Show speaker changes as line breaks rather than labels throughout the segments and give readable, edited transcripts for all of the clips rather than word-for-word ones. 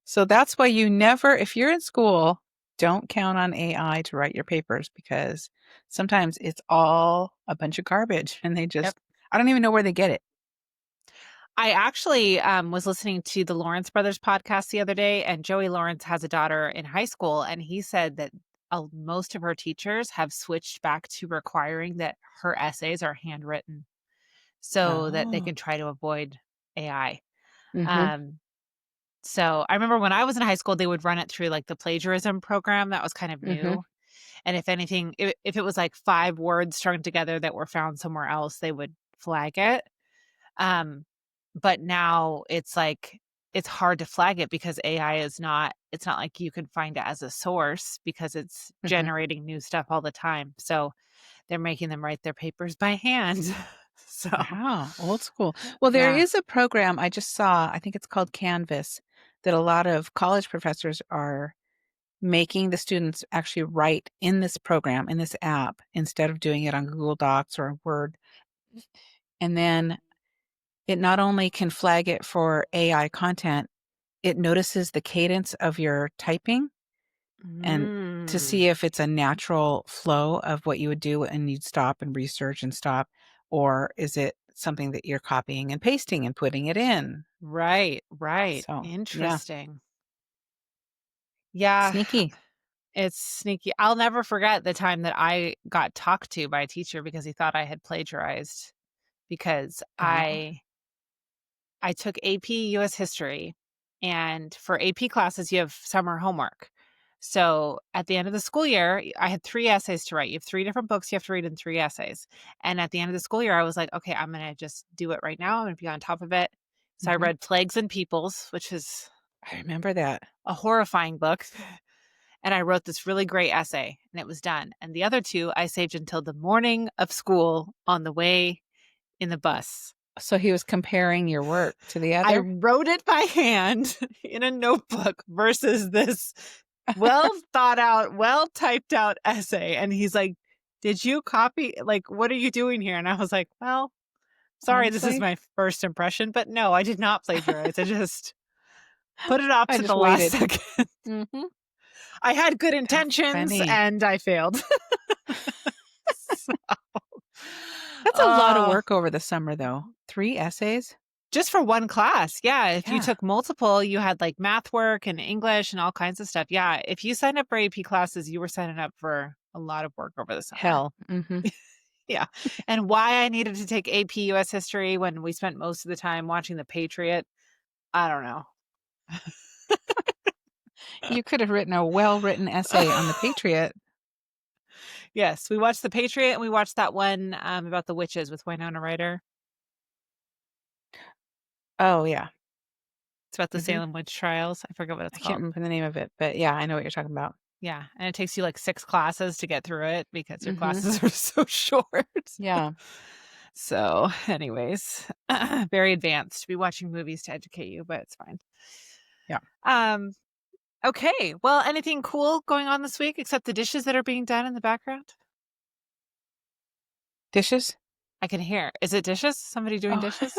So that's why you never, if you're in school, don't count on AI to write your papers because sometimes it's all a bunch of garbage and
Yep.
I don't even know where they get it.
I actually was listening to the Lawrence Brothers podcast the other day, and Joey Lawrence has a daughter in high school, and he said that most of her teachers have switched back to requiring that her essays are handwritten so that they
Oh.
can try to avoid AI.
Mm-hmm.
Um, so I remember when I was in high school, they would run it through like the plagiarism program that was kind of
Mm-hmm.
new. And if anything, if it was like 5 words strung together that were found somewhere else, they would flag it. Um, but now it's like it's hard to flag it because AI is not it's not like you can find it as a source because it's
Mm-hmm.
generating new stuff all the time. So they're making them write their papers by hand. So,
Wow, old school. Well, there
yeah.
is a program I just saw, I think it's called Canvas, that a lot of college professors are making the students actually write in this program, in this app, instead of doing it on Google Docs or Word. And then it not only can flag it for AI content, it notices the cadence of your typing and to
Mm,
see if it's a natural flow of what you would do and you'd stop and research and stop, or is it something that you're copying and pasting and putting it in?
right, right.
So, yeah,
Interesting. Yeah,
sneaky.
it's sneaky. I'll never forget the time that I got talked to by a teacher because he thought I had plagiarized because
Oh.
I took AP US history, and for AP classes, you have summer homework. So at the end of the school year, I had 3 essays to write. You have 3 different books you have to read in 3 essays. And at the end of the school year, I was like, okay, I'm going to just do it right now. I'm going to be on top of it. So I
Hmm.
read Plagues and Peoples, which is
I remember that.
a horrifying book. And I wrote this really great essay, and it was done. And the other two I saved until the morning of school on the way in the bus.
So he was comparing your work to the
I
other?
wrote it by hand in a notebook versus this well thought out, well typed out essay. And he's like, did you copy? Like, what are you doing here? And I was like, well, sorry, this is
Honestly,
my first impression, but no, I did not plagiarize. I just put it off
I
to
just
the last
waited.
second.
Hmm.
I had good
How
intentions
funny.
and I failed. So,
That's a lot of
uh,
work over the summer, though. 3 essays?
just for one class. Yeah. If you
Yeah.
took multiple, you had like math work and English and all kinds of stuff. Yeah. If you signed up for AP classes, you were signing up for a lot of work over the summer.
Hell. Hmm.
Yeah. And why I needed to take AP US history when we spent most of the time watching The Patriot, I don't know.
You could have written a well-written essay on the Patriot.
Yes. We watched The Patriot and we watched that one about the witches with Winona Ryder.
Oh, yeah.
It's about the
Hmm.
Salem witch trials. I forget what
I
it's
can't
called.
remember the name of it, but yeah, I know what you're talking about.
Yeah. And it takes you like 6 classes to get through it because your
Hmm.
classes are so short.
Yeah.
So, anyways, very advanced to be watching movies to educate you, but it's fine.
Yeah.
Um, okay. Well, anything cool going on this week except the dishes that are being done in the background?
Dishes?
I can hear. Is it dishes? Somebody doing
Oh,
dishes?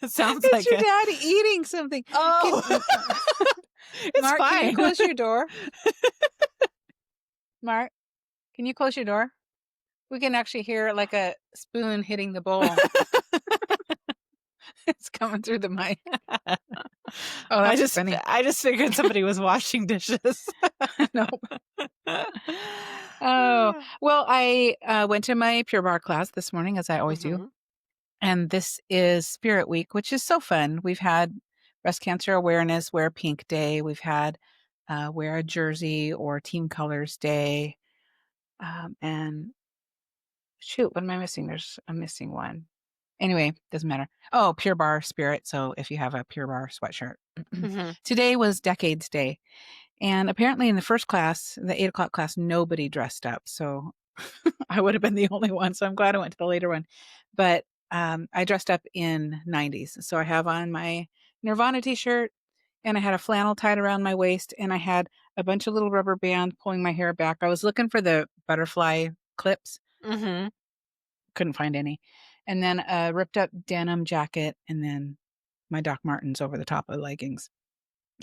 It sounds
it's
like
your
it.
dad eating something. Can,
Oh, it's
Mark, can you
fine.
close your door? Mark, can you close your door? We can actually hear like a spoon hitting the bowl. It's coming through the mic. Oh,
I
that's
just
funny.
I just figured somebody was washing dishes.
No. Oh, well, I went to my Pure Barre class this morning, as I always do.
Hmm.
And this is Spirit Week, which is so fun. We've had Breast Cancer Awareness Wear Pink Day. We've had Wear a Jersey or Team Colors Day. And shoot, what am I missing? I'm missing one. Anyway, doesn't matter. Oh, Pure Barre Spirit. So if you have a Pure Barre sweatshirt.
Hmm.
Today was Decades Day. And apparently in the first class, the 8 o'clock class, nobody dressed up. So I would have been the only one. So I'm glad I went to the later one. But I dressed up in 90s. So I have on my Nirvana t-shirt and I had a flannel tied around my waist and I had a bunch of little rubber band pulling my hair back. I was looking for the butterfly clips.
Hmm.
Couldn't find any. And then a ripped up denim jacket and then my Doc Martens over the top of the leggings.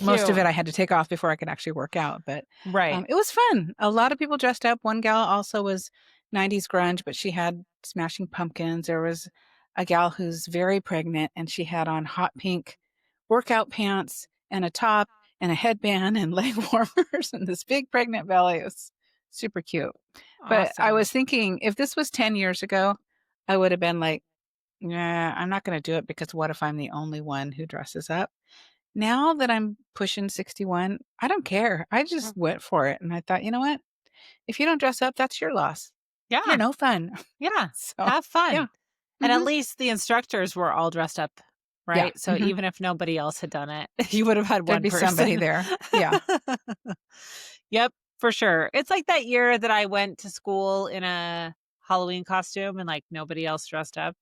Most of
Cute.
it I had to take off before I could actually work out, but
Right.
it was fun. A lot of people dressed up. One gal also was 90s grunge, but she had Smashing Pumpkins. There was a gal who's very pregnant, and she had on hot pink workout pants and a top and a headband and leg warmers and this big pregnant belly. It was super cute. But I
Awesome.
was thinking if this was 10 years ago, I would have been like, yeah, I'm not going to do it because what if I'm the only one who dresses up? Now that I'm pushing 61, I don't care. I
Mm.
just went for it. And I thought, you know what? If you don't dress up, that's your loss. You're
Yeah.
no fun.
Yeah.
So,
Have
yeah.
fun. And at
Hmm.
least the instructors were all dressed up,
Yeah.
right? So
Hmm.
even if nobody else had done it, you would have had
There'd
one
be somebody
person.
there. Yeah.
Yep, for sure. It's like that year that I went to school in a Halloween costume and like nobody else dressed up.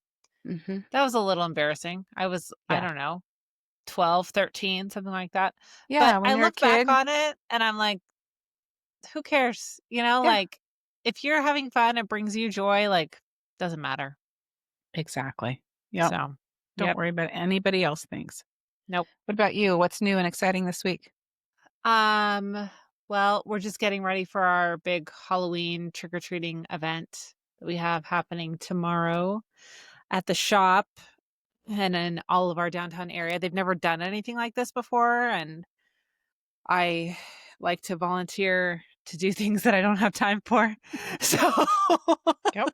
Hmm.
That was a little embarrassing. I was, I
Yeah.
don't know, 12, 13, something like that. But
Yeah. When
I
you're a
look back
kid,
on it and I'm like, who cares?
yeah,
Like if you're having fun, it brings you joy, like doesn't matter.
exactly. Yep.
So,
Don't
yep.
worry about anybody else thinks.
Nope.
What about you? What's new and exciting this week?
Um, well, we're just getting ready for our big Halloween trick-or-treating event that we have happening tomorrow at the shop and in all of our downtown area. They've never done anything like this before, and I like to volunteer to do things that I don't have time for. So,
Yep.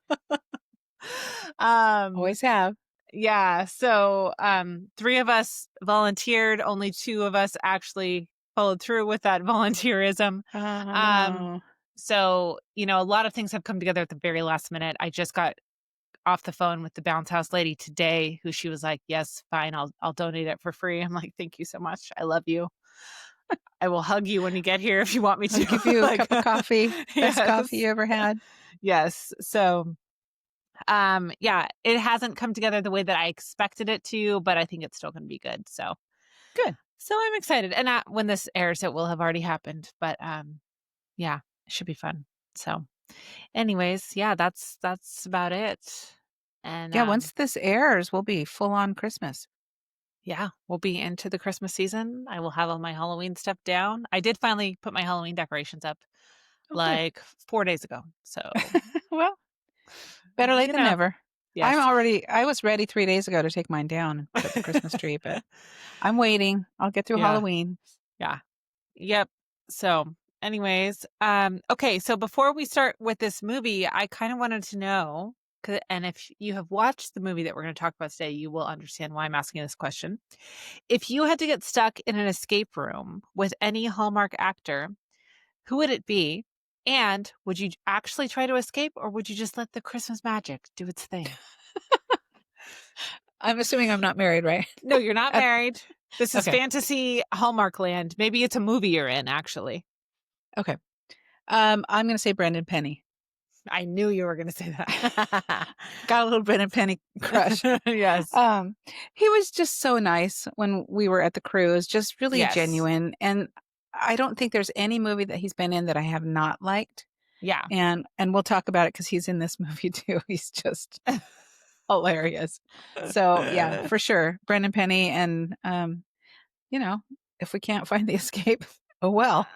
um,
Always have.
yeah, so, 3 of us volunteered, only 2 of us actually followed through with that volunteerism.
Oh,
Um,
no.
so, a lot of things have come together at the very last minute. I just got off the phone with the bounce house lady today who she was like, "Yes, fine, I'll donate it for free." I'm like, "Thank you so much. I love you. I will hug you when you get here if you want me
I'll
to."
give you a
Like,
cup of coffee. Best coffee
yes.
you ever had.
Yes. So, yeah, it hasn't come together the way that I expected it to, but I think it's still gonna be good.
Good.
So I'm excited. And, when this airs, it will have already happened, but, yeah, it should be fun. So, anyways, yeah, that's about it. And,
Yeah, once this airs, we'll be full on Christmas.
yeah, we'll be into the Christmas season. I will have all my Halloween stuff down. I did finally put my Halloween decorations up,
Oh, good.
like, 4 days ago. So,
Well, better late
you
than
know,
never.
yes.
I was ready 3 days ago to take mine down and put up the Christmas tree, but I'm waiting. I'll get through
Yeah,
Halloween.
yeah. Yep. So, anyways, okay, so before we start with this movie, I kind of wanted to know, and if you have watched the movie that we're going to talk about today, you will understand why I'm asking this question. If you had to get stuck in an escape room with any Hallmark actor, who would it be? And would you actually try to escape, or would you just let the Christmas magic do its thing?
I'm assuming I'm not married, right?
No, you're not
Uh,
married. This is
okay.
fantasy Hallmark land. Maybe it's a movie you're in, actually.
Okay. I'm gonna say Brendan Penny.
I knew you were going to say that.
Got a little Brendan Penny crush.
Yes.
Um, he was just so nice when we were at the cruise, just really
Yes.
genuine, and I don't think there's any movie that he's been in that I have not liked,
Yeah.
and we'll talk about it because he's in this movie too. He's just hilarious. So, yeah, for sure, Brendan Penny and, you know, if we can't find the escape, oh, well.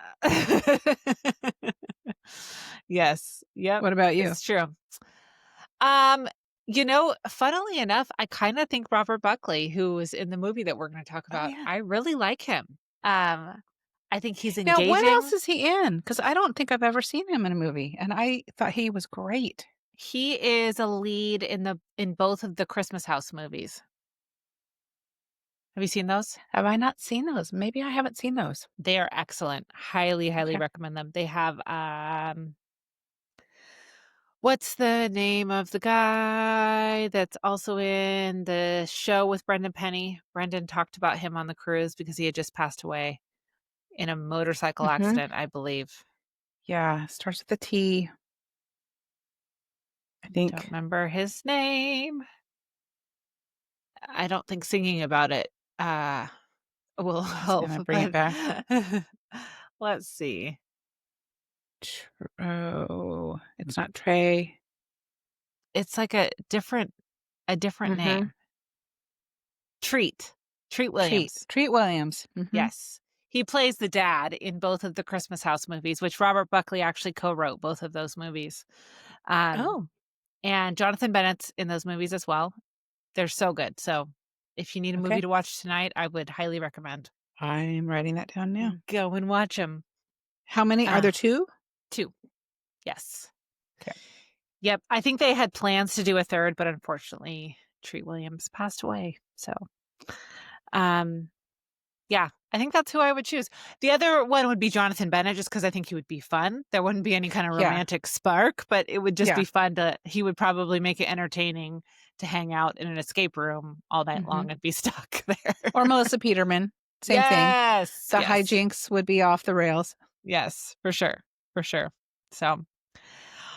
Yes. Yep.
What about you?
It's true. Um, funnily enough, I kind of think Robert Buckley, who was in the movie that we're going to talk
Oh,
about,
yeah.
I really like him. I think he's
Now, what else
engaging.
is he in? Because I don't think I've ever seen him in a movie, and I thought he was great.
He is a lead in both of the Christmas House movies. Have you seen those?
Have I not seen those? Maybe I haven't seen those.
They are excellent. Highly, highly
Okay.
recommend them. They have what's the name of the guy that's also in the show with Brendan Penny? Brendan talked about him on the cruise because he had just passed away in a motorcycle
Mhm.
accident, I believe.
Yeah, starts with a T, I
Don't
think.
remember his name. I don't think singing about it uh will
It's
help,
gonna bring it
but
back.
let's see.
Oh, it's not Trey.
It's like a different
Mhm.
name. Treat. Treat
Treat.
Williams.
Treat Williams. Mhm.
Yes. He plays the dad in both of the Christmas House movies, which Robert Buckley actually co-wrote both of those movies. Um,
Oh,
and Jonathan Bennett's in those movies as well. They're so good. So if you need a movie
okay.
to watch tonight, I would highly recommend.
I'm writing that down now.
Go and watch them.
How many? Are there 2?
2. Yes.
Okay.
Yep. I think they had plans to do a third, but unfortunately, Treat Williams passed away. So, um, yeah, I think that's who I would choose. The other one would be Jonathan Bennett, just because I think he would be fun. There wouldn't be any kind of
Yeah.
romantic spark, but it would just
Yeah.
be fun he would probably make it entertaining to hang out in an escape room all night long and be stuck there.
Or Melissa Peterman. Same thing.
Yes.
The
yes.
hijinks would be off the rails.
Yes, for sure. For sure. So,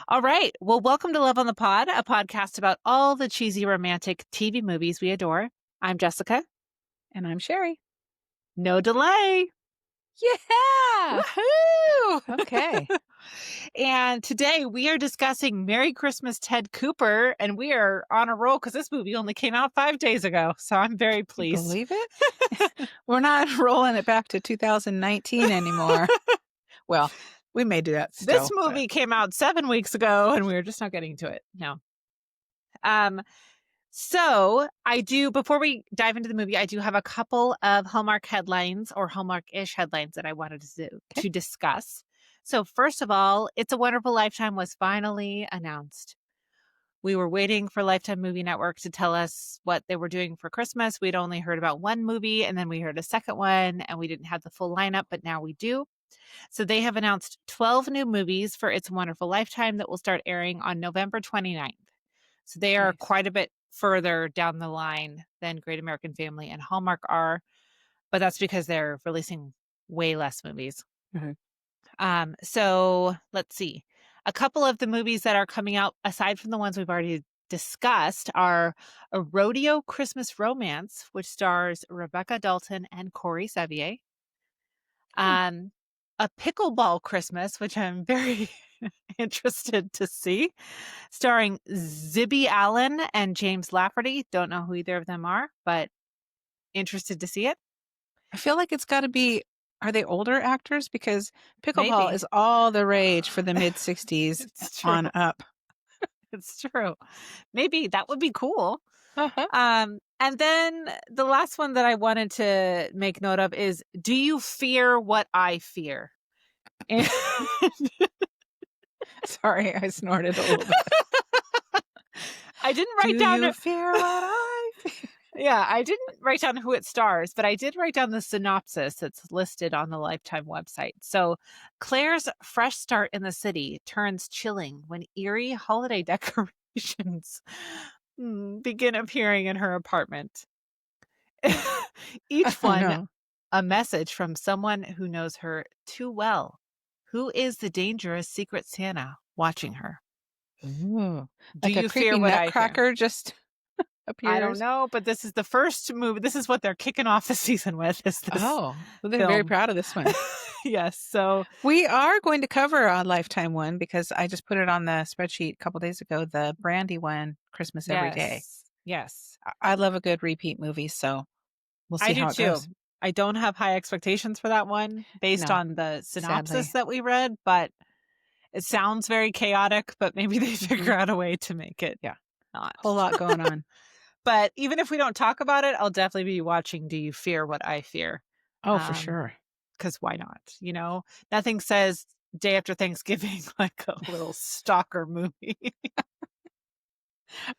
all right. Well, welcome to Love on the Pod, a podcast about all the cheesy romantic TV movies we adore. I'm Jessica.
And I'm Sherri.
No delay.
Yeah.
Woohoo!
Okay.
And today we are discussing Merry Christmas, Ted Cooper, and we are on a roll because this movie only came out 5 days ago. So I'm very pleased.
Believe it? We're not rolling it back to 2019 anymore. Well, we may do that still.
This movie came out 7 weeks ago, and we were just not getting to it. No. So before we dive into the movie, I do have a couple of Hallmark headlines or Hallmark-ish headlines that I wanted to discuss. So first of all, It's a Wonderful Lifetime was finally announced. We were waiting for Lifetime Movie Network to tell us what they were doing for Christmas. We'd only heard about one movie, and then we heard a second one, and we didn't have the full lineup, but now we do. So they have announced 12 new movies for It's a Wonderful Lifetime that will start airing on November 29th. So they are quite a bit further down the line than Great American Family and Hallmark are, but that's because they're releasing way less movies. So let's see. A couple of the movies that are coming out, aside from the ones we've already discussed, are A Rodeo Christmas Romance, which stars Rebecca Dalton and Corey Sevier. A Pickleball Christmas, which I'm very interested to see, starring Zibby Allen and James Lafferty. Don't know who either of them are, but interested to see it.
I feel like it's got to be, are they older actors? Because pickleball
Maybe.
is all the rage for the mid-60s on up.
It's true. Maybe that would be cool.
Uh-huh.
And then the last one that I wanted to make note of is, Do You Fear What I Fear? And
Sorry, I snorted a little bit.
I didn't write down.
Do you fear what I fear?
Yeah, I didn't write down who it stars, but I did write down the synopsis that's listed on the Lifetime website. So, Claire's fresh start in the city turns chilling when eerie holiday decorations begin appearing in her apartment. Each one a message from someone who knows her too well. Who is the dangerous secret Santa watching her?
Ooh,
Do
like
you
a
fear
creepy
what I fear?
nutcracker just appears?
I don't know, but this is the first movie. This is what they're kicking off the season with. Is this
Oh, well, they're very proud of this one.
Yes. So
we are going to cover a Lifetime one because I just put it on the spreadsheet a couple days ago, the Brandy one, Christmas Every Day.
Yes.
I love a good repeat movie, so we'll see how it goes.
I don't have high expectations for that one based on the synopsis that we read, but it sounds very chaotic, but maybe they figure out a way to make it not.
Whole lot going on.
But even if we don't talk about it, I'll definitely be watching Do You Fear What I Fear?
Oh, for sure.
Because why not? You know, nothing says day after Thanksgiving like a little stalker movie.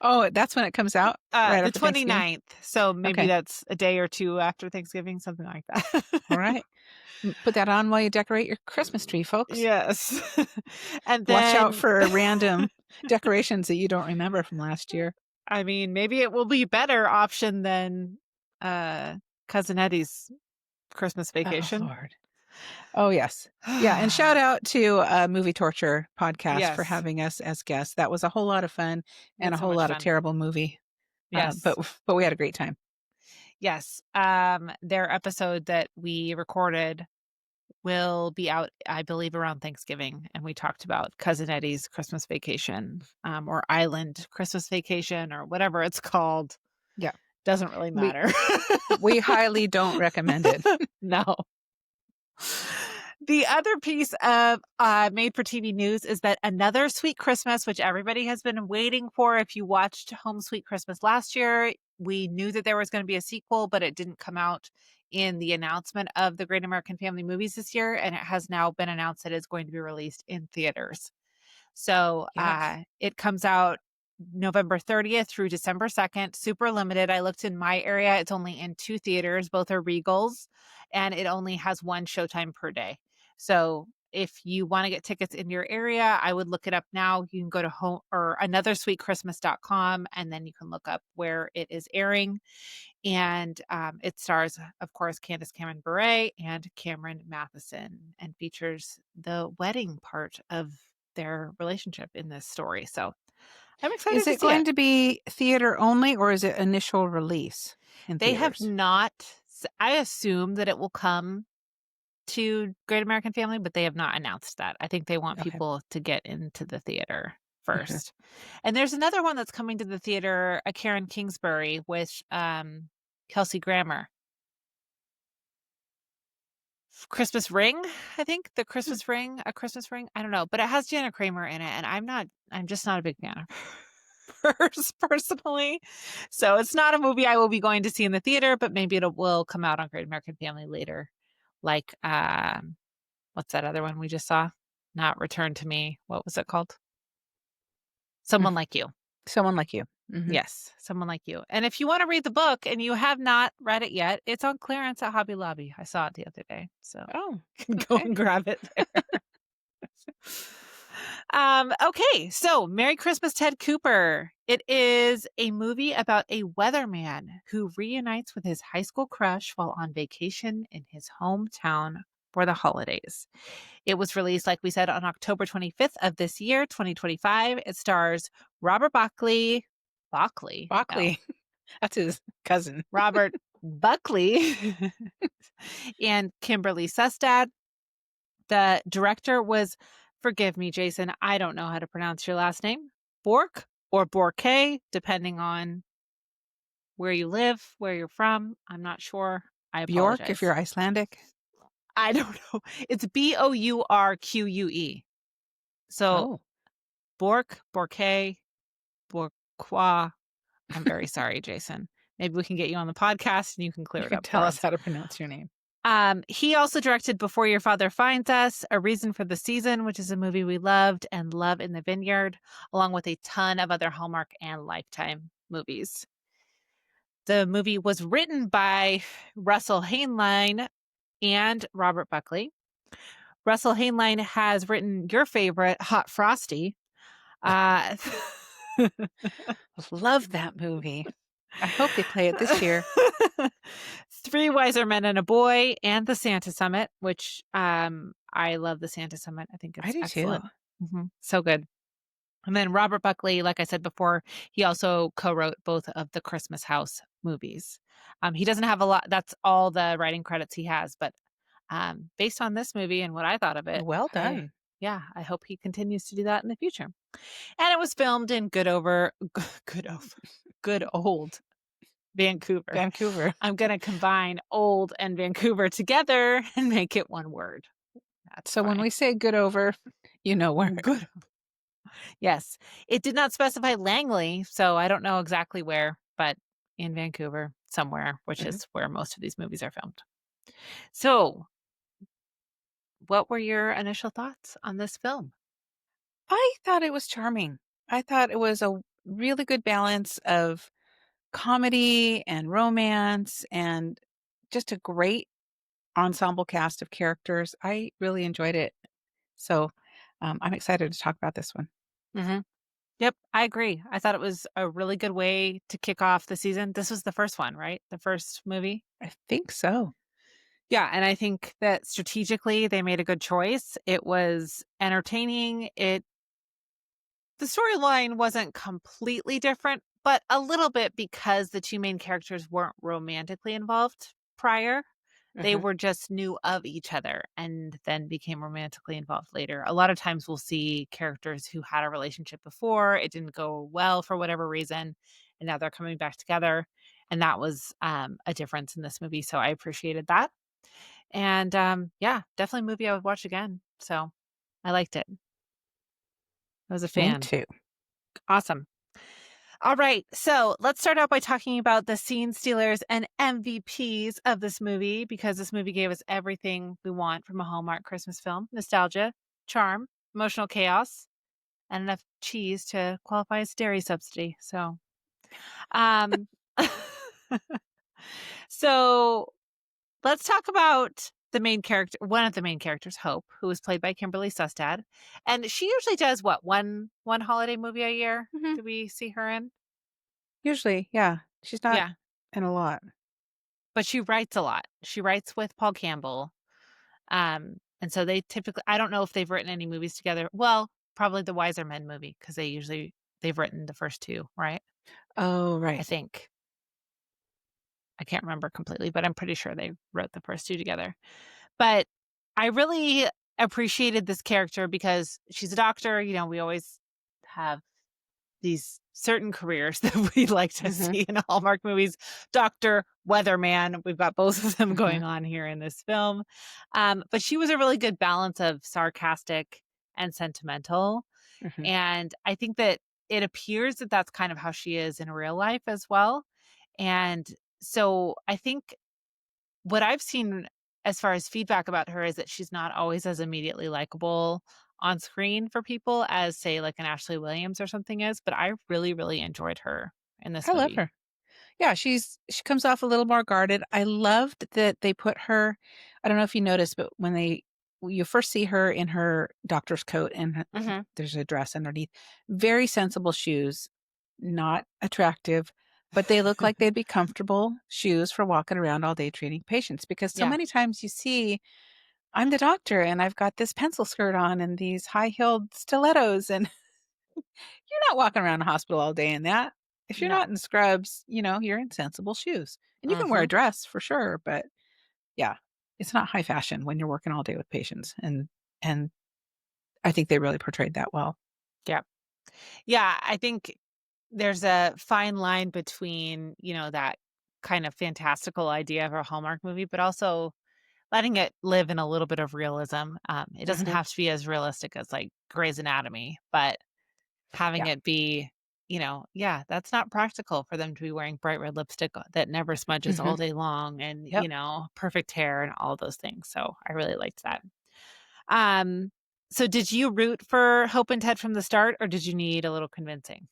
Oh, that's when it comes out? Right
the 29th. So maybe that's a day or two after Thanksgiving, something like that.
All right. Put that on while you decorate your Christmas tree, folks.
Yes. And then
watch out for random decorations that you don't remember from last year.
I mean, maybe it will be a better option than Cousin Eddie's Christmas Vacation.
Oh, Lord. Oh, yes. Yeah. And shout out to Movie Torture Podcast for having us as guests. That was a whole lot of fun and a whole lot of terrible movie.
Yes.
But we had a great time.
Yes. Their episode that we recorded will be out, I believe, around Thanksgiving. And we talked about Cousin Eddie's Christmas Vacation, or Island Christmas Vacation, or whatever it's called.
Yeah.
Doesn't really matter.
We highly don't recommend it.
No. The other piece of made for TV news is that Another Sweet Christmas, which everybody has been waiting for. If you watched Home Sweet Christmas last year, we knew that there was going to be a sequel, but it didn't come out in the announcement of the Great American Family movies this year. And it has now been announced that it's going to be released in theaters. So
Yes.
it comes out November 30th through December 2nd, super limited. I looked in my area, it's only in 2 theaters, both are Regals, and it only has 1 showtime per day. So if you want to get tickets in your area, I would look it up now. You can go to home or anothersweetchristmas.com and then you can look up where it is airing. And it stars, of course, Candace Cameron Bure and Cameron Matheson and features the wedding part of their relationship in this story. So I'm
Is
excited to
it
see it.
going to be theater only or is it initial release in
They have
theaters?
not, I assume that it will come to Great American Family, but they have not announced that. I think they want
Okay.
people to get into the theater first. And there's another one that's coming to the theater, a Karen Kingsbury with Kelsey Grammer. Christmas Ring, I think the
Hmm.
Christmas Ring, a Christmas Ring. I don't know, but it has Jana Kramer in it, and I'm just not a big fan of hers personally. So it's not a movie I will be going to see in the theater, but maybe it will come out on Great American Family later. Like, what's that other one we just saw? Not Return to Me. What was it called? Someone Like You.
Someone like you.
Yes, Someone Like You. And if you want to read the book and you have not read it yet, it's on clearance at Hobby Lobby. I saw it the other day, so
Oh,
go
okay.
and grab it there. Okay, so Merry Christmas, Ted Cooper. It is a movie about a weatherman who reunites with his high school crush while on vacation in his hometown for the holidays. It was released, like we said, on October 25th of this year, 2025. It stars Robert Buckley. Buckley? No.
Buckley. That's his cousin.
Robert Buckley and Kimberly Sustad. The director was, forgive me, Jason, I don't know how to pronounce your last name, Bork or Borke, depending on where you live, where you're from. I'm not sure. I
Bjork, if
apologize.
you're Icelandic.
I don't know. It's Bourque. So
Oh,
Bork, Borke, Borqua. I'm very sorry, Jason. Maybe we can get you on the podcast and you can clear
you
it
can
up
tell
for
us
us.
how to pronounce your name.
He also directed Before Your Father Finds Us, A Reason for the Season, which is a movie we loved, and Love in the Vineyard, along with a ton of other Hallmark and Lifetime movies. The movie was written by Russell Hainline and Robert Buckley. Russell Hainline has written your favorite, Hot Frosty. Uh,
Love that movie. I hope they play it this year.
Three Wiser Men and a Boy, and the Santa Summit, which I love the Santa Summit. I think
I
it's
do too.
excellent. So good. And then Robert Buckley, like I said before, he also co-wrote both of the Christmas House movies. He doesn't have a lot. That's all the writing credits he has. But based on this movie and what I thought of it,
Well done.
I hope he continues to do that in the future. And it was filmed in good old Vancouver.
Vancouver.
I'm going to combine old and Vancouver together and make it one word. That's
So when
fine.
we say good over, you know where.
Good. Yes. It did not specify Langley, so I don't know exactly where, but in Vancouver somewhere, which
Mhm.
is where most of these movies are filmed. So, what were your initial thoughts on this film?
I thought it was charming. I thought it was a really good balance of comedy and romance and just a great ensemble cast of characters. I really enjoyed it. So I'm excited to talk about this one.
Mhm. Yep, I agree. I thought it was a really good way to kick off the season. This was the first one, right? The first movie?
I think so.
Yeah, and I think that strategically they made a good choice. It was entertaining. The storyline wasn't completely different, but a little bit because the two main characters weren't romantically involved prior. They
Uh-huh.
were just knew of each other and then became romantically involved later. A lot of times we'll see characters who had a relationship before, it didn't go well for whatever reason, and now they're coming back together. And that was a difference in this movie. So I appreciated that. And, yeah, definitely a movie I would watch again. So I liked it. I was a
Me
fan.
too.
Awesome. All right. So let's start out by talking about the scene stealers and MVPs of this movie because this movie gave us everything we want from a Hallmark Christmas film: nostalgia, charm, emotional chaos, and enough cheese to qualify as dairy subsidy. So, um, so let's talk about the main character, one of the main characters, Hope, who was played by Kimberly Sustad. And she usually does what, one holiday movie a year?
Hmm.
Do we see her in?
Usually, yeah. She's not
Yeah.
in a lot.
But she writes a lot. She writes with Paul Campbell. And so they typically, I don't know if they've written any movies together. Well, probably the Wiser Men movie, because they've written the first two, right?
Oh,
I
right.
think. I can't remember completely, but I'm pretty sure they wrote the first two together. But I really appreciated this character because she's a doctor. We always have these certain careers that we like to
Hmm.
see in Hallmark movies. Doctor, weatherman. We've got both of them
Hmm.
going on here in this film. But she was a really good balance of sarcastic and sentimental.
Hmm.
And I think that it appears that that's kind of how she is in real life as well. And so I think what I've seen as far as feedback about her is that she's not always as immediately likable on screen for people as, say, like an Ashley Williams or something is, but I really, really enjoyed her in this
I love
movie.
her. Yeah, she comes off a little more guarded. I loved that they put her. I don't know if you noticed, but when you first see her in her doctor's coat and
Mhm.
there's a dress underneath, very sensible shoes, not attractive, but they look like they'd be comfortable shoes for walking around all day treating patients because so
Yeah.
many times you see, I'm the doctor and I've got this pencil skirt on and these high-heeled stilettos and you're not walking around the hospital all day in that. If you're
No.
not in scrubs, you're in sensible shoes. And you can wear a
Mhm.
dress for sure, but yeah, it's not high fashion when you're working all day with patients. And I think they really portrayed that well.
Yep. Yeah, I think there's a fine line between, that kind of fantastical idea of a Hallmark movie, but also letting it live in a little bit of realism. It doesn't
Mhm.
have to be as realistic as, like, Grey's Anatomy, but having
Yeah.
it be, yeah, that's not practical for them to be wearing bright red lipstick that never smudges all
Mhm.
day long and,
Yep.
perfect hair and all those things. So I really liked that. Um, so did you root for Hope and Ted from the start, or did you need a little convincing?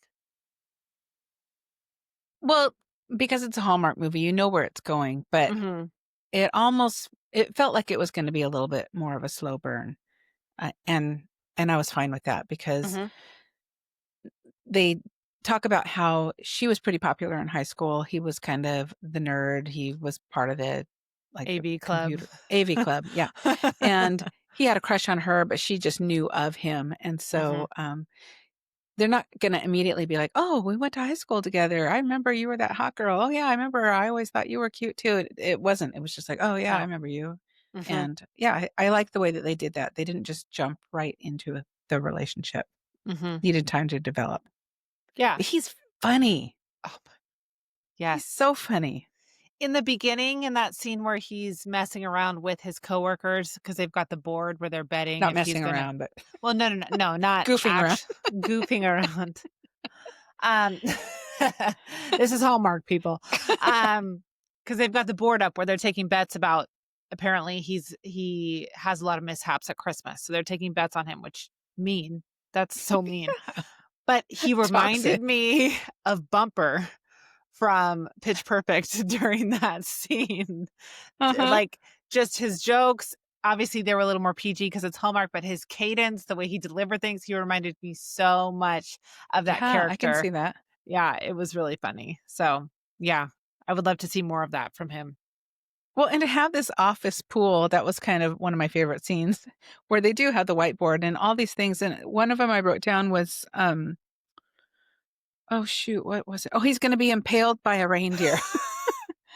Well, because it's a Hallmark movie, you know where it's going, but
Mhm.
it felt like it was gonna be a little bit more of a slow burn. Uh, and and I was fine with that because
Mhm.
they talk about how she was pretty popular in high school. He was kind of the nerd. He was part of the
AV club.
computer AV club, yeah, and he had a crush on her, but she just knew of him, and so,
Mhm.
they're not gonna immediately be like, "Oh, we went to high school together. I remember you were that hot girl. Oh, yeah, I remember. I always thought you were cute too." It wasn't. It was just like, "Oh, yeah, I
No.
remember you."
Mhm.
And, yeah, I like the way that they did that. They didn't just jump right into the relationship.
Mhm.
Needed time to develop.
Yeah.
But he's funny.
Oh,
He's
yes.
so funny.
In the beginning, in that scene where he's messing around with his coworkers because 'cause they've got the board where they're betting
Not
if he's
messing
gonna, —
but
well, no, no, no, no, not
goofing around.
goofing around. Um, this is Hallmark, people. Because 'cause they've got the board up where they're taking bets about, apparently he has a lot of mishaps at Christmas, so they're taking bets on him, which mean. That's so mean. But he reminded
Toxic.
me of Bumper from Pitch Perfect during that scene.
Uh-huh.
Like, just his jokes, obviously, they were a little more PG because it's Hallmark, but his cadence, the way he delivered things, he reminded me so much of that
Yeah, I can
character.
see that.
Yeah, it was really funny. So, yeah, I would love to see more of that from him.
Well, and to have this office pool, that was kind of one of my favorite scenes where they do have the whiteboard and all these things, and one of them I wrote down was, oh, shoot, what was it? Oh, he's gonna be impaled by a reindeer.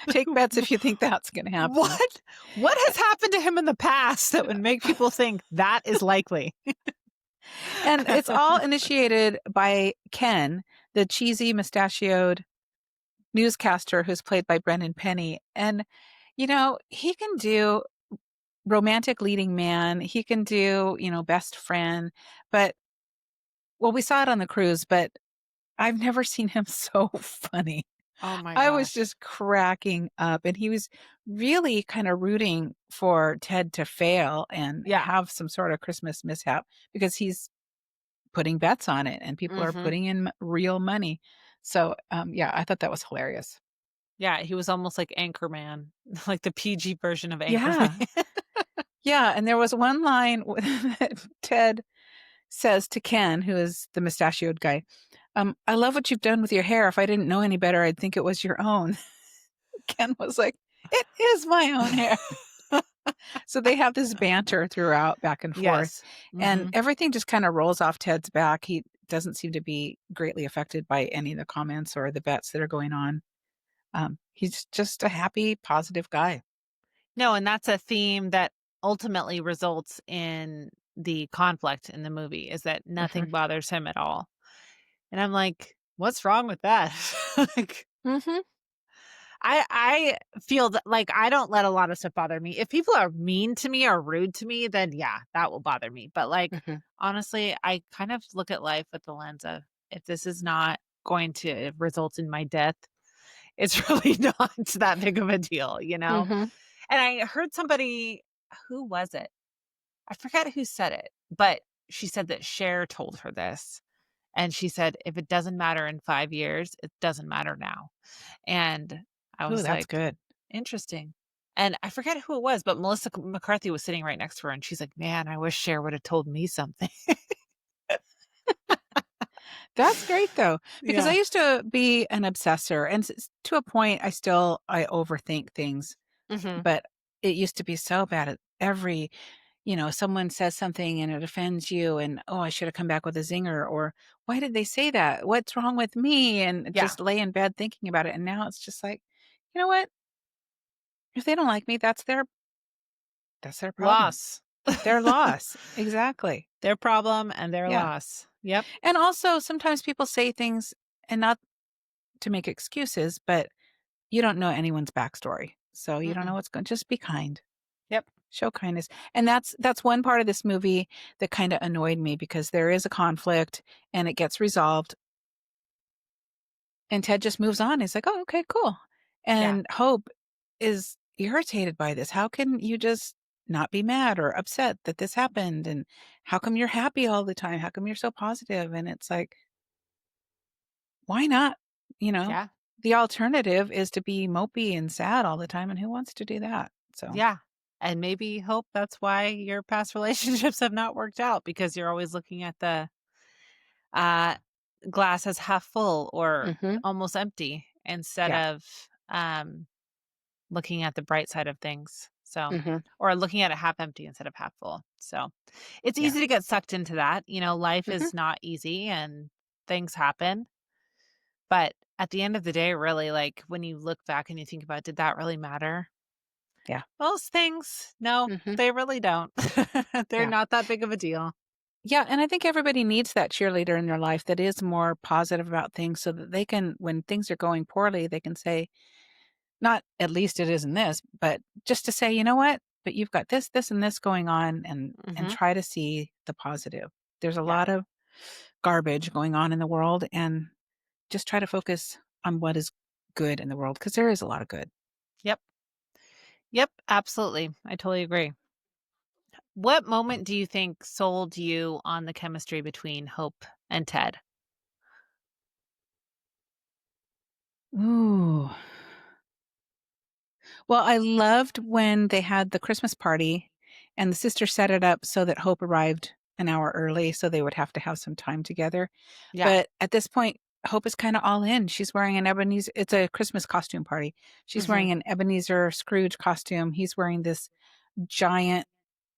Take bets if you think that's gonna happen.
What? What has happened to him in the past that would make people think that is likely?
And it's all initiated by Ken, the cheesy mustachioed newscaster who's played by Brendan Penny, and, he can do romantic leading man. He can do, best friend, but well, we saw it on the cruise, but I've never seen him so funny.
Oh my
I was
gosh.
just cracking up, and he was really kinda rooting for Ted to fail and
Yeah.
have some sort of Christmas mishap because he's putting bets on it, and people are
Mhm.
putting in real money. So, yeah, I thought that was hilarious.
Yeah, he was almost like Anchorman, like the PG version of Anchorman.
Yeah. Yeah, and there was one line that Ted says to Ken, who is the mustachioed guy, "I love what you've done with your hair. If I didn't know any better, I'd think it was your own." Ken was like, "It is my own hair." So they have this banter throughout, back and forth,
Yes.
and
Mhm.
everything just kinda rolls off Ted's back. He doesn't seem to be greatly affected by any of the comments or the bets that are going on. He's just a happy, positive guy.
No, and that's a theme that ultimately results in the conflict in the movie is that
Mhm.
nothing bothers him at all. And I'm like, "What's wrong with that?" Like,
Mhm.
I feel that like, I don't let a lot of stuff bother me. If people are mean to me or rude to me, then yeah, that will bother me. But, like,
Mhm.
honestly, I kind of look at life with the lens of, if this is not going to result in my death, it's really not that big of a deal, you know?
Mhm.
And I heard somebody, who was it? I forget who said it, but she said that Cher told her this, and she said, "If it doesn't matter in 5 years, it doesn't matter now." And I
Ooh,
was
that's
like,
good.
"Interesting." And I forget who it was, but Melissa McCarthy was sitting right next to her, and she's like, "Man, I wish Cher would have told me something."
That's great though, because I
Yeah.
used to be an obsessor, and to a point, I overthink things,
Mhm.
but it used to be so bad at every someone says something and it offends you and, "Oh, I should have come back with a zinger," or, "Why did they say that? What's wrong with me?" And
Yeah.
just lay in bed thinking about it, and now it's just like, "You know what? If they don't like me, that's their problem.
Loss.
Their loss." Exactly.
Their problem and their
Yeah.
loss. Yep.
And also, sometimes people say things and not to make excuses, but you don't know anyone's backstory. So you don't know
Mm-mm.
what's going just be kind.
Yep.
Show kindness. And that's one part of this movie that kinda annoyed me because there is a conflict and it gets resolved, and Ted just moves on. He's like, "Oh, okay, cool."
Yeah.
And Hope is irritated by this. How can you just not be mad or upset that this happened? And how come you're happy all the time? How come you're so positive? And it's like, why not? You know,
Yeah.
the alternative is to be mopey and sad all the time, and who wants to do that? So,
Yeah. And maybe hope that's why your past relationships have not worked out, because you're always looking at the uh glass as half full or
mhm,
almost empty instead
yeah,
of looking at the bright side of things. So,
mhm,
or looking at it half empty instead of half full. So, it's
yeah,
easy to get sucked into that. Life
mhm,
is not easy and things happen. But at the end of the day, really, like when you look back and you think about, did that really matter?
yeah,
Most things, no,
mhm,
they really don't. They're
yeah.
not that big of a deal.
Yeah, and I think everybody needs that cheerleader in their life that is more positive about things so that they can when things are going poorly, they can say, not "At least it isn't this," but just to say, "You know what? But you've got this, this, and this going on," and
Mhm.
try to see the positive. There's a
Yeah.
lot of garbage going on in the world, and just try to focus on what is good in the world because there is a lot of good.
Yep. Yep, absolutely. I totally agree. What moment do you think sold you on the chemistry between Hope and Ted?
Ooh. Well, I loved when they had the Christmas party and the sister set it up so that Hope arrived an hour early so they would have to have some time together.
Yeah.
But at this point, Hope is kinda all in. She's wearing an Ebenezer it's a Christmas costume party. She's
Mhm.
wearing an Ebenezer Scrooge costume. He's wearing this giant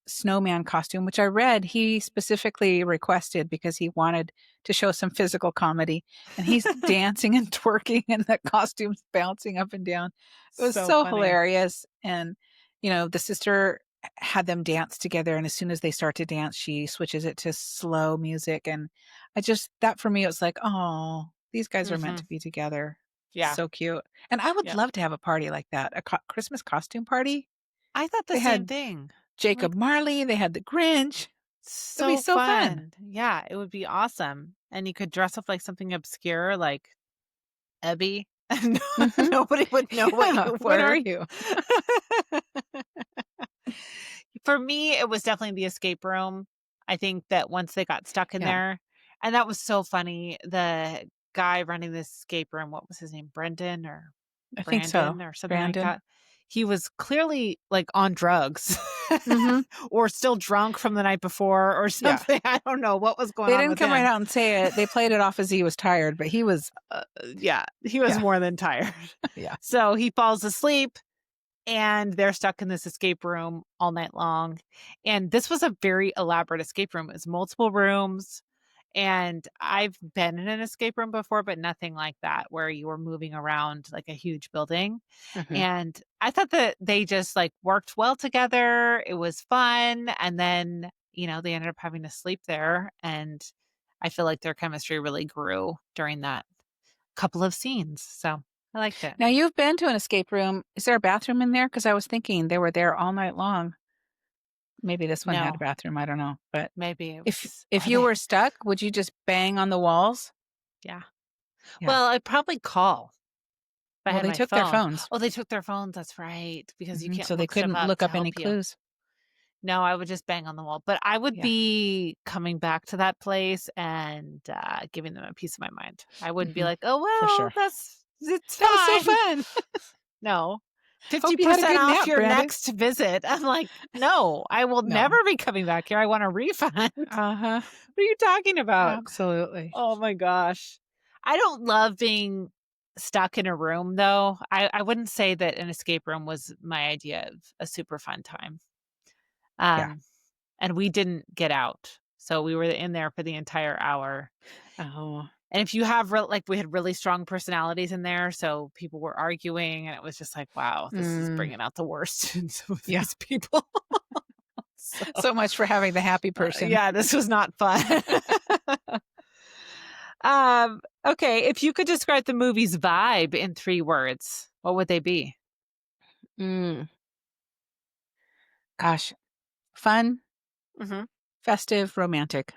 snowman costume, which I read he specifically requested because he wanted to show some physical comedy, and he's dancing and twerking and the costume's bouncing up and down. It was
So
so
funny.
hilarious, and, the sister had them dance together, and as soon as they start to dance, she switches it to slow music, and I just that for me, it was like, oh, these guys are meant
Mhm.
to be together."
Yeah.
So cute, and I would
Yep.
love to have a party like that, a Christmas costume party.
I thought the
They
same
had
thing.
Jacob
Like,
Marley, they had the Grinch. It'd be
so
so fun.
fun. Yeah, it would be awesome. And you could dress up like something obscure, like Ebby, and
Mhm.
nobody would know what
Yeah,
you
what are
were.
you?
For me, it was definitely the escape room. I think that once they got stuck in
Yeah,
there, and that was so funny, the guy running this escape room, what was his name? Brendan or
I think so.
Brandon or something like
Brandon.
that. He was clearly, like, on drugs
Mhm.
or still drunk from the night before or
Yeah.
something. I don't know what was going
They
on
didn't
with
come right
him.
out and say it. They played it off as he was tired, but he was
Yeah, he was
yeah,
more than tired.
yeah.
So he falls asleep and they're stuck in this escape room all night long. And this was a very elaborate escape room. It's multiple rooms. And I've been in an escape room before, but nothing like that, where you were moving around like a huge building.
Mhm.
And I thought that they just like worked well together. It was fun. And then, they ended up having to sleep there. And I feel like their chemistry really grew during that couple of scenes. So I liked it.
Now you've been to an escape room. Is there a bathroom in there? Because I was thinking they were there all night long. Maybe this one had a
No,
bathroom, I don't know. But
maybe it
if
was,
if
are
you
they?
were stuck, would you just bang on the walls?
Yeah.
Yeah.
Well, I'd probably call if I
Well,
had
they
my
took their
phone.
phones.
Oh, they took their phones. That's right. Because you
Mhm,
can't
so they
look stuff
couldn't
up
look
to
up any
help you.
clues.
No, I would just bang on the wall. But I would
Yeah.
be coming back to that place and giving them a piece of my mind. I wouldn't be
Mhm.
like, oh,
For
well,
sure.
it's
That was so
fine.
fine.
No.
Hope you had a
50%
good
off
nap,
your
Brandon.
next visit. I'm like, no, I will never
No.
be coming back here. I want a refund. What
Uh-huh.
are you talking about?
Absolutely.
Oh my gosh. I don't love being stuck in a room though. I wouldn't say that an escape room was my idea of a super fun time.
Yeah.
Um, and we didn't get out. So we were in there for the entire hour.
Oh.
And if you have like we had really strong personalities in there, so people were arguing and it was just like, wow, this is
Mm.
bringing out the worst in some of
Yeah.
these people. So,
So much for having the happy person.
yeah, this was not fun. Okay, if you could describe the movie's vibe in 3 words, what would they be?
Mm. Gosh. Fun,
Mhm,
festive, romantic.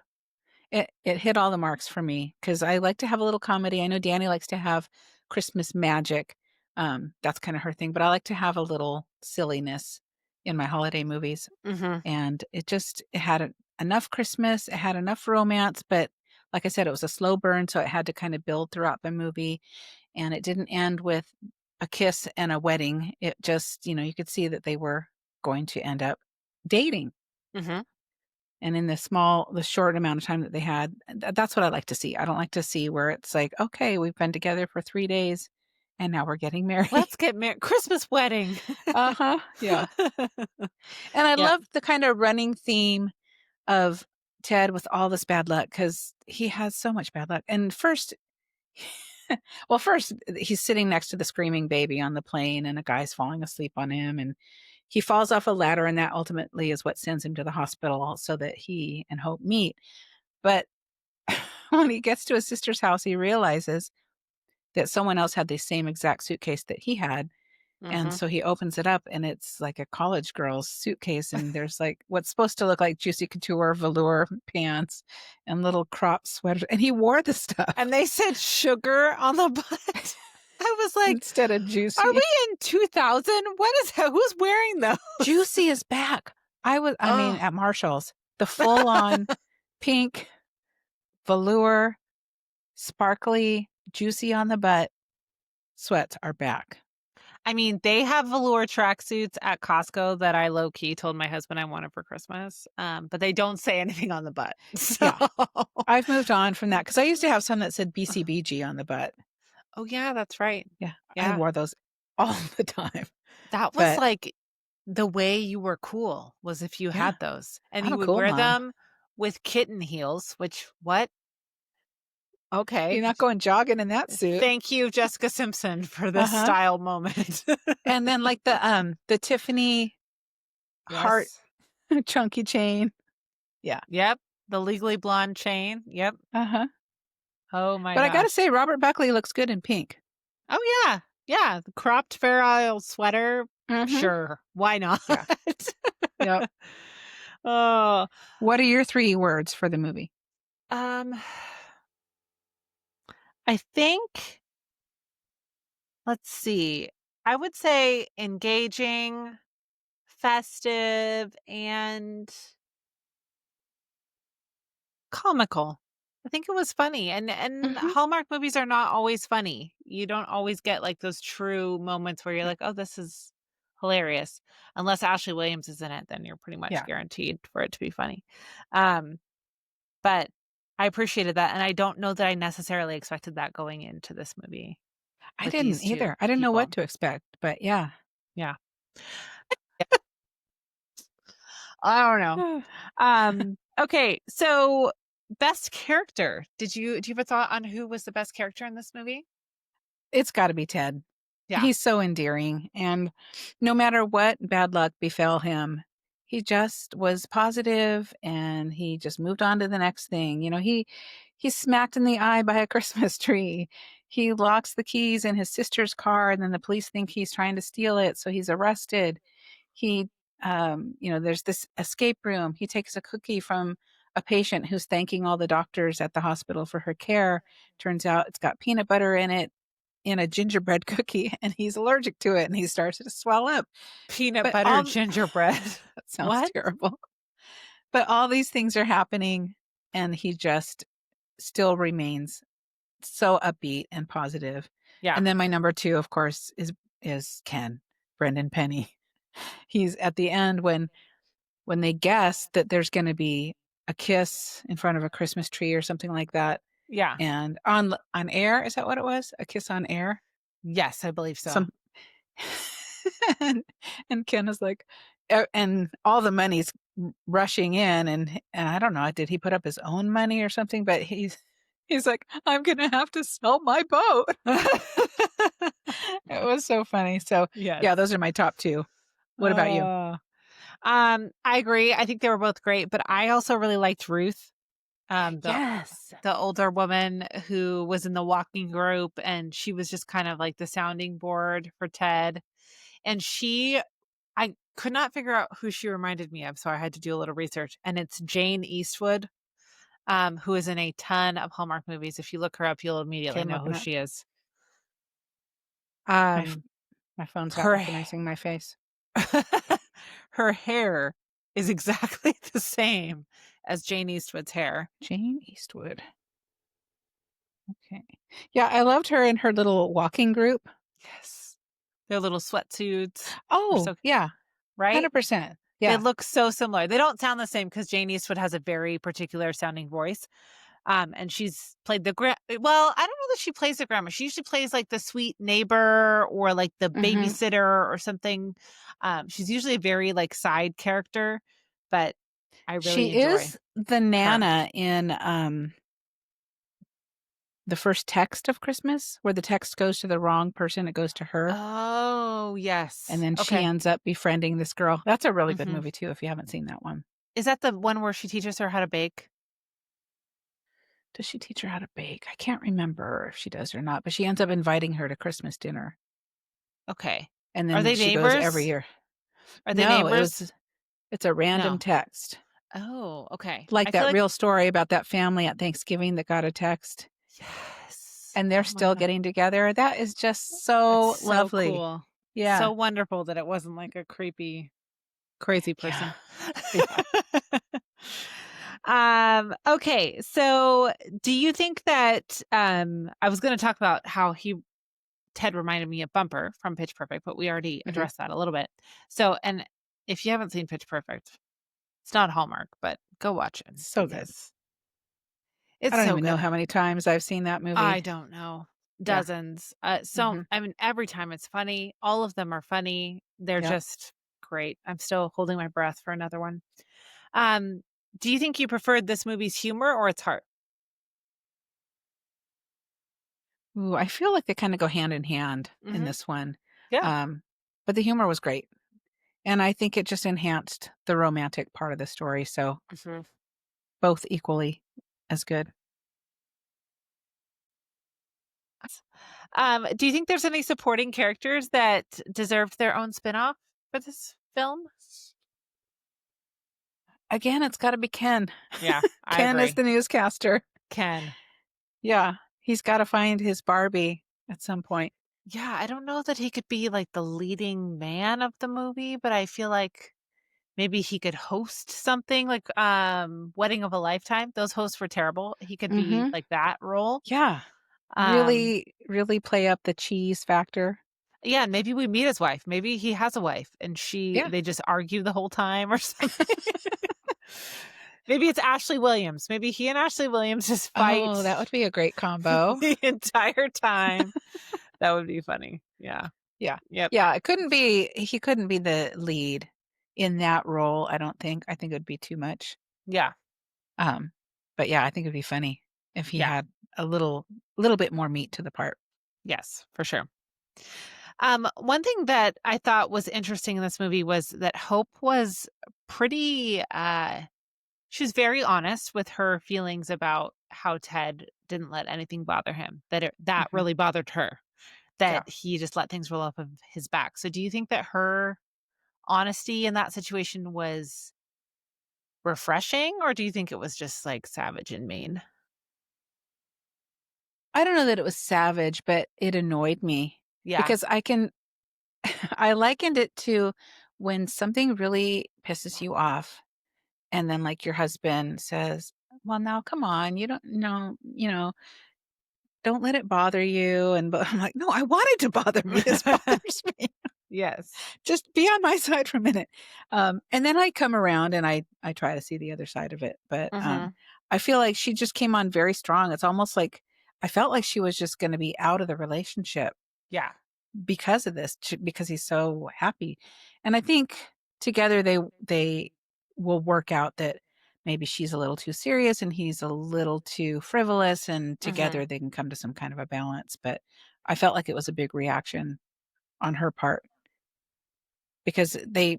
It hit all the marks for me because I like to have a little comedy. I know Danny likes to have Christmas magic. That's kinda her thing, but I like to have a little silliness in my holiday movies,
mhm,
and it had enough Christmas, it had enough romance, but like I said, it was a slow burn, so it had to kinda build throughout the movie, and it didn't end with a kiss and a wedding. It just you could see that they were going to end up dating.
mhm.
And in the short amount of time that they had, that's what I like to see. I don't like to see where it's like, "Okay, we've been together for 3 days, and now we're getting married."
Let's get married. Christmas wedding.
Uh-huh, yeah. And I
Yep.
love the kinda running theme of Ted with all this bad luck because he has so much bad luck. And first well, first, he's sitting next to the screaming baby on the plane, and a guy's falling asleep on him, and he falls off a ladder, and that ultimately is what sends him to the hospital so that he and Hope meet. But when he gets to his sister's house, he realizes that someone else had the same exact suitcase that he had, and
Mhm.
so he opens it up, and it's like a college girl's suitcase, and there's, like, what's supposed to look like Juicy Couture velour pants and little crop sweaters, and he wore the stuff
And they said sugar on the butt. I was like,
instead of
"Are
Juicy.
we in 2000? What is that? Who's wearing those?"
Juicy is back. I mean,
Oh.
at Marshall's, the full-on pink velour, sparkly, juicy on the butt sweats are back.
I mean, they have velour tracksuits at Costco that I low key told my husband I wanted for Christmas, but they don't say anything on the butt. So,
Yeah. I've moved on from that because I used to have some that said BCBG on the butt.
oh yeah, that's right.
Yeah, I
Yeah,
wore those all the time.
that was
But
like the way you were cool was if you
yeah,
had those, and
I'm
you
a
would
cool
wear
mom.
them with kitten heels. Which what? Okay,
You're not going jogging in that suit.
thank you, Jessica Simpson, for this
Uh-huh.
style moment.
And then like the Tiffany heart
Yes.
chunky chain. Yeah.
Yep. The Legally Blonde chain. Yep.
Uh-huh.
Oh my
But I gotta
gosh.
say, Robert Buckley looks good in pink.
Oh yeah. Yeah. The cropped Fair Isle sweater.
Mhm.
Sure. Why not?
Yeah. Yep.
Oh,
What are your 3 words for the movie?
um, I think, let's see. I would say engaging, festive, and comical. I think it was funny, and
Mhm.
Hallmark movies are not always funny. You don't always get, like, those true moments where you're like, "Oh, this is hilarious." Unless Ashley Williams is in it, then you're pretty much
Yeah.
guaranteed for it to be funny. Um, but I appreciated that, and I don't know that I necessarily expected that going into this movie
I
with
didn't
these 2
either. I didn't know what
people.
to expect, but yeah.
Yeah. I don't know. Okay, so best character. Do you have a thought on who was the best character in this movie?
It's gotta be Ted.
Yeah.
He's so endearing, and no matter what bad luck befell him, he just was positive, and he just moved on to the next thing. He's smacked in the eye by a Christmas tree. He locks the keys in his sister's car, and then the police think he's trying to steal it, so he's arrested. He, there's this escape room. He takes a cookie from a patient who's thanking all the doctors at the hospital for her care. Turns out it's got peanut butter in it in a gingerbread cookie, and he's allergic to it, and he starts to swell up.
Peanut
But
butter
all
gingerbread.
that sounds
What?
terrible. But all these things are happening, and he just still remains so upbeat and positive.
Yeah.
And then my number 2, of course, is Ken, Brendan Penny. He's at the end when they guess that there's gonna be a kiss in front of a Christmas tree or something like that,
Yeah.
and on air, is that what it was? A kiss on air?
Yes, I believe so.
Some and Ken is like, and all the money's rushing in, and I don't know, did he put up his own money or something? But he's like, "I'm gonna have to sell my boat." It was so funny. So,
Yes.
yeah, those are my top 2. What about you?
Uh, I agree. I think they were both great, but I also really liked Ruth, the
Yes.
older woman who was in the walking group, and she was just kind of like the sounding board for Ted. And I could not figure out who she reminded me of, so I had to do a little research. And it's Jane Eastwood, who is in a ton of Hallmark movies. If you look her up, you'll
Okay,
immediately
I'm
know
looking
who
up.
she is.
My ph
Um,
my phone's not
her
recognizing my face.
her hair is exactly the same as Jane Eastwood's hair.
Jane Eastwood. Okay. Yeah, I loved her in her little walking group.
Yes. Their little sweatsuits were
Oh,
so
yeah,
right?
100%.
They
Yeah.
look so similar. They don't sound the same because Jane Eastwood has a very particular sounding voice. And she's played well, I don't know that she plays the grandma. She usually plays like the sweet neighbor or like the
Mhm.
babysitter or something. She's usually a very like side character, but I really
She
enjoy
is the
her.
Nana in, the first text of Christmas, where the text goes to the wrong person, it goes to her,
Oh,
and
yes.
then she
Okay.
ends up befriending this girl. That's a really good
Mhm.
movie too, if you haven't seen that one.
Is that the one where she teaches her how to bake?
Does she teach her how to bake? I can't remember if she does or not, but she ends up inviting her to Christmas dinner,
Okay.
and
Are
then
they
she goes every
neighbors?
year.
Are they
No,
neighbors?
it's a random
No.
text,
Oh, okay.
like
I feel
that
like
real story about that family at Thanksgiving that got a text,
yes.
and they're
Oh my
still
god.
getting together. That is just
It's
so
so
lovely.
cool.
Yeah.
So wonderful that it wasn't like a creepy, crazy
Yeah.
person.
Yeah.
Okay. So do you think that I was gonna talk about how Ted reminded me of Bumper from Pitch Perfect, but we already
Mhm.
addressed that a little bit. So and if you haven't seen Pitch Perfect, it's not Hallmark, but go watch it
So good.
because
I
it's
don't
so
even know
good.
how many times I've seen that
I
movie.
don't know.
Yeah.
Dozens. So
Mhm.
I mean, every time it's funny. All of them are funny. They're
Yep.
just great. I'm still holding my breath for another one. Um, do you think you preferred this movie's humor or its heart?
Ooh, I feel like they kinda go hand in hand in
Mhm.
this one.
Yeah.
Um, but the humor was great, and I think it just enhanced the romantic part of the story, so
Mhm.
both equally as good.
Do you think there's any supporting characters that deserved their own spinoff for this film?
Again, it's gotta be Ken.
Yeah, I
Ken is
agree.
the newscaster.
Ken.
Yeah, he's gotta find his Barbie at some point.
Yeah, I don't know that he could be, like, the leading man of the movie, but I feel like maybe he could host something like, Wedding of a Lifetime. Those hosts were terrible. He could be,
Mhm.
like, that role.
Yeah.
Um,
Really, really play up the cheese factor.
yeah, and maybe we meet his wife. Maybe he has a wife and
Yeah.
they just argue the whole time or something. Maybe it's Ashley Williams. Maybe he and Ashley Williams just fight
Oh, that would be a great combo.
the entire time. That would be funny. Yeah.
Yeah.
Yep.
Yeah, he couldn't be the lead in that role, I don't think. I think it would be too much.
Yeah.
Um, but yeah, I think it'd be funny if he
Yeah.
had a little bit more meat to the part.
Yes, for sure. One thing that I thought was interesting in this movie was that Hope was pretty she was very honest with her feelings about how Ted didn't let anything bother him. That
Mhm.
really bothered her. That
Yeah.
he just let things roll off of his back. So do you think that her honesty in that situation was refreshing, or do you think it was just, like, savage and mean?
I don't know that it was savage, but it annoyed me
Yeah.
because I can I likened it to when something really pisses you off and then, like, your husband says, "Well, now come on, you don't know, don't let it bother you," and but I'm like, "No, I want it to bother me, this bothers me.
Yes.
Just be on my side for a minute." And then I come around and I try to see the other side of it, but,
Mhm.
I feel like she just came on very strong. It's almost like I felt like she was just gonna be out of the relationship
Yeah.
because of this, because he's so happy. And I think together they will work out that maybe she's a little too serious and he's a little too frivolous, and together
Mhm.
they can come to some kind of a balance. But I felt like it was a big reaction on her part because the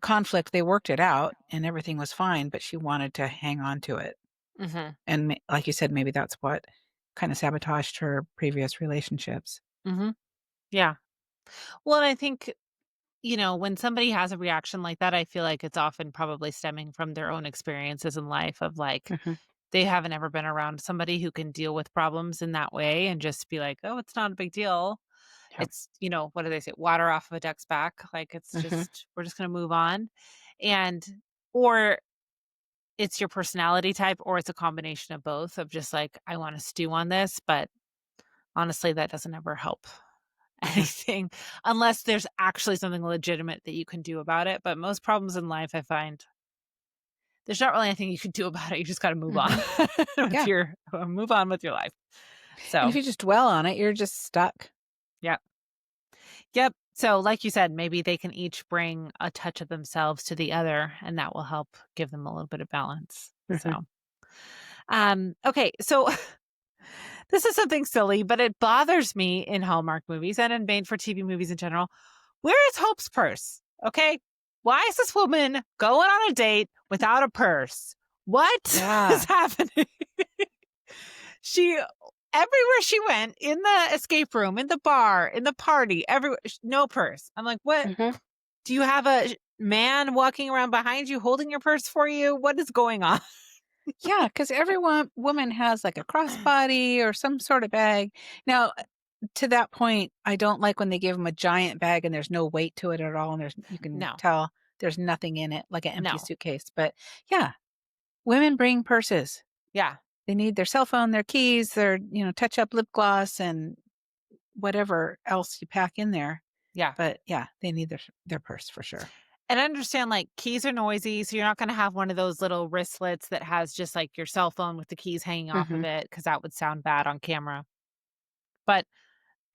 conflict, they worked it out and everything was fine, but she wanted to hang on to it.
Mhm.
And like you said, maybe that's what kind of sabotaged her previous relationships.
Mhm. Yeah. Well, and I think, when somebody has a reaction like that, I feel like it's often probably stemming from their own experiences in life of, like,
Hmm.
they haven't ever been around somebody who can deal with problems in that way and just be like, "Oh, it's not a big deal."
Yeah.
It's, what do they say? Water off of a duck's back. Like, it's
Hmm.
just we're just gonna move on. And or it's your personality type, or it's a combination of both of just like, "I wanna stew on this," but honestly, that doesn't ever help
Hmm.
anything unless there's actually something legitimate that you can do about it. But most problems in life, I find there's not really anything you can do about it. You just gotta move on
Hmm.
with
Yeah.
your move on with your life.
And
So,
if you just dwell on it, you're just stuck.
yeah. Yep. So, like you said, maybe they can each bring a touch of themselves to the other, and that will help give them a little bit of balance.
Mhm.
So, okay. So, this is something silly, but it bothers me in Hallmark movies and in made for TV movies in general. Where is Hope's purse? Okay. Why is this woman going on a date without a purse? What is
Yeah.
happening? She everywhere she went, in the escape room, in the bar, in the party, everywhere, no purse. I'm like, "What?
Mhm.
Do you have a man walking around behind you holding your purse for you? What is going on?"
Yeah, 'cause every woman has, like, a crossbody or some sort of bag. Now, to that point, I don't like when they give them a giant bag and there's no weight to it at all, and you can
No,
tell there's nothing in it, like an empty
no.
suitcase. But, yeah, women bring purses.
Yeah,
They need their cell phone, their keys, their, touch-up lip gloss, and whatever else you pack in there.
yeah.
But, yeah, they need their purse for sure.
And I understand, like, keys are noisy, so you're not gonna have one of those little wristlets that has just, like, your cell phone with the keys hanging off of
Mhm.
it, because that would sound bad on camera. But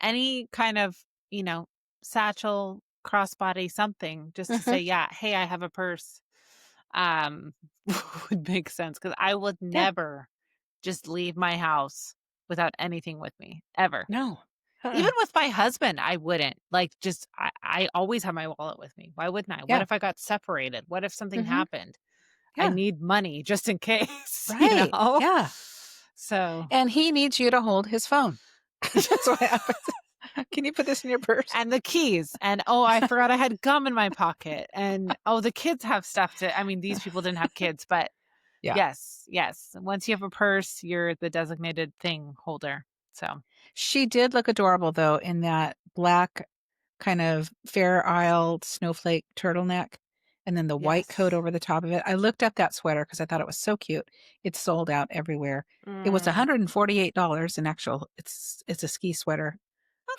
any kind of, you know, satchel, crossbody, something just to
Mhm.
say, "Yeah, hey, I have a purse," um, would make sense, because I would
Yeah.
never just leave my house without anything with me, ever.
No.
Even
Uh-uh.
with my husband, I wouldn't. Like, just I always have my wallet with me. Why wouldn't I? What
Yeah.
if I got separated? What if something
Mhm.
happened? I
Yeah.
need money just in case, you
Right.
know?
Yeah.
So,
And he needs you to hold his phone. That's what happens. Can you put this in your purse?
and the keys, and, "Oh, I forgot I had gum in my pocket," and, "Oh, the kids have stuff to." I mean, these people didn't have kids, but
Yeah.
yes, yes. Once you have a purse, you're the designated thing holder, so
She did look adorable, though, in that black kind of Fair Isle snowflake turtleneck, and then the white coat
yes.
over the top of it. I looked up that sweater because I thought it was so cute. It's sold out everywhere. It was
Mm,
$148 in actual it's a ski sweater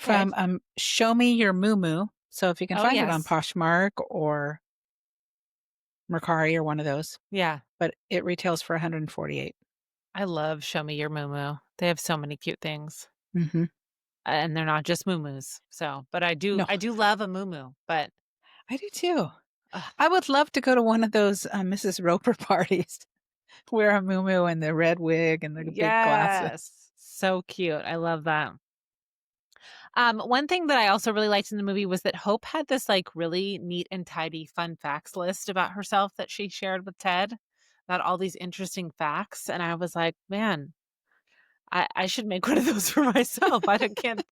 okay.
from, Show Me Your Moo. So if you can
Oh,
find it on
yes.
Poshmark or Mercari or one of those,
Yeah.
but it retails for 148.
I love Show Me Your Moo. They have so many cute things,
Mhm.
and they're not just moo so but
No,
I do love a moo but,
I do too.
ugh,
I would love to go to one of those, Mrs. Roper parties. Wear a muumuu and the red wig and the big glasses.
yes, so cute, I love that. One thing that I also really liked in the movie was that Hope had this, like, really neat and tidy fun facts list about herself that she shared with Ted, about all these interesting facts, and I was like, "Man, I should make one of those for myself." I don't can't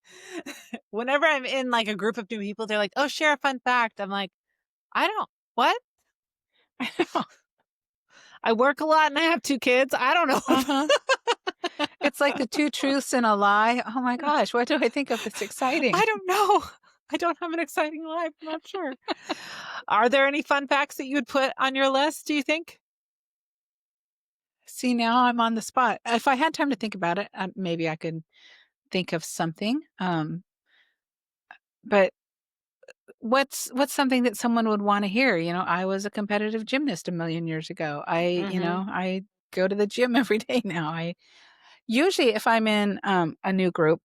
whenever I'm in, like, a group of new people, they're like, "Oh, share a fun fact." I'm like, "I don't what?
I know.
I work a lot and I have 2 kids. I don't know."
Uh-huh. It's like the 2 truths and a lie. Oh my gosh, what do I think of that's exciting?
I don't know. I don't have an exciting life. I'm not sure. Are there any fun facts that you would put on your list, do you think?
See, now I'm on the spot. If I had time to think about it, maybe I could think of something, but what's something that someone would wanna hear? I was a competitive gymnast a million years ago.
Mhm.
I go to the gym every day now. I usually, if I'm in, a new group,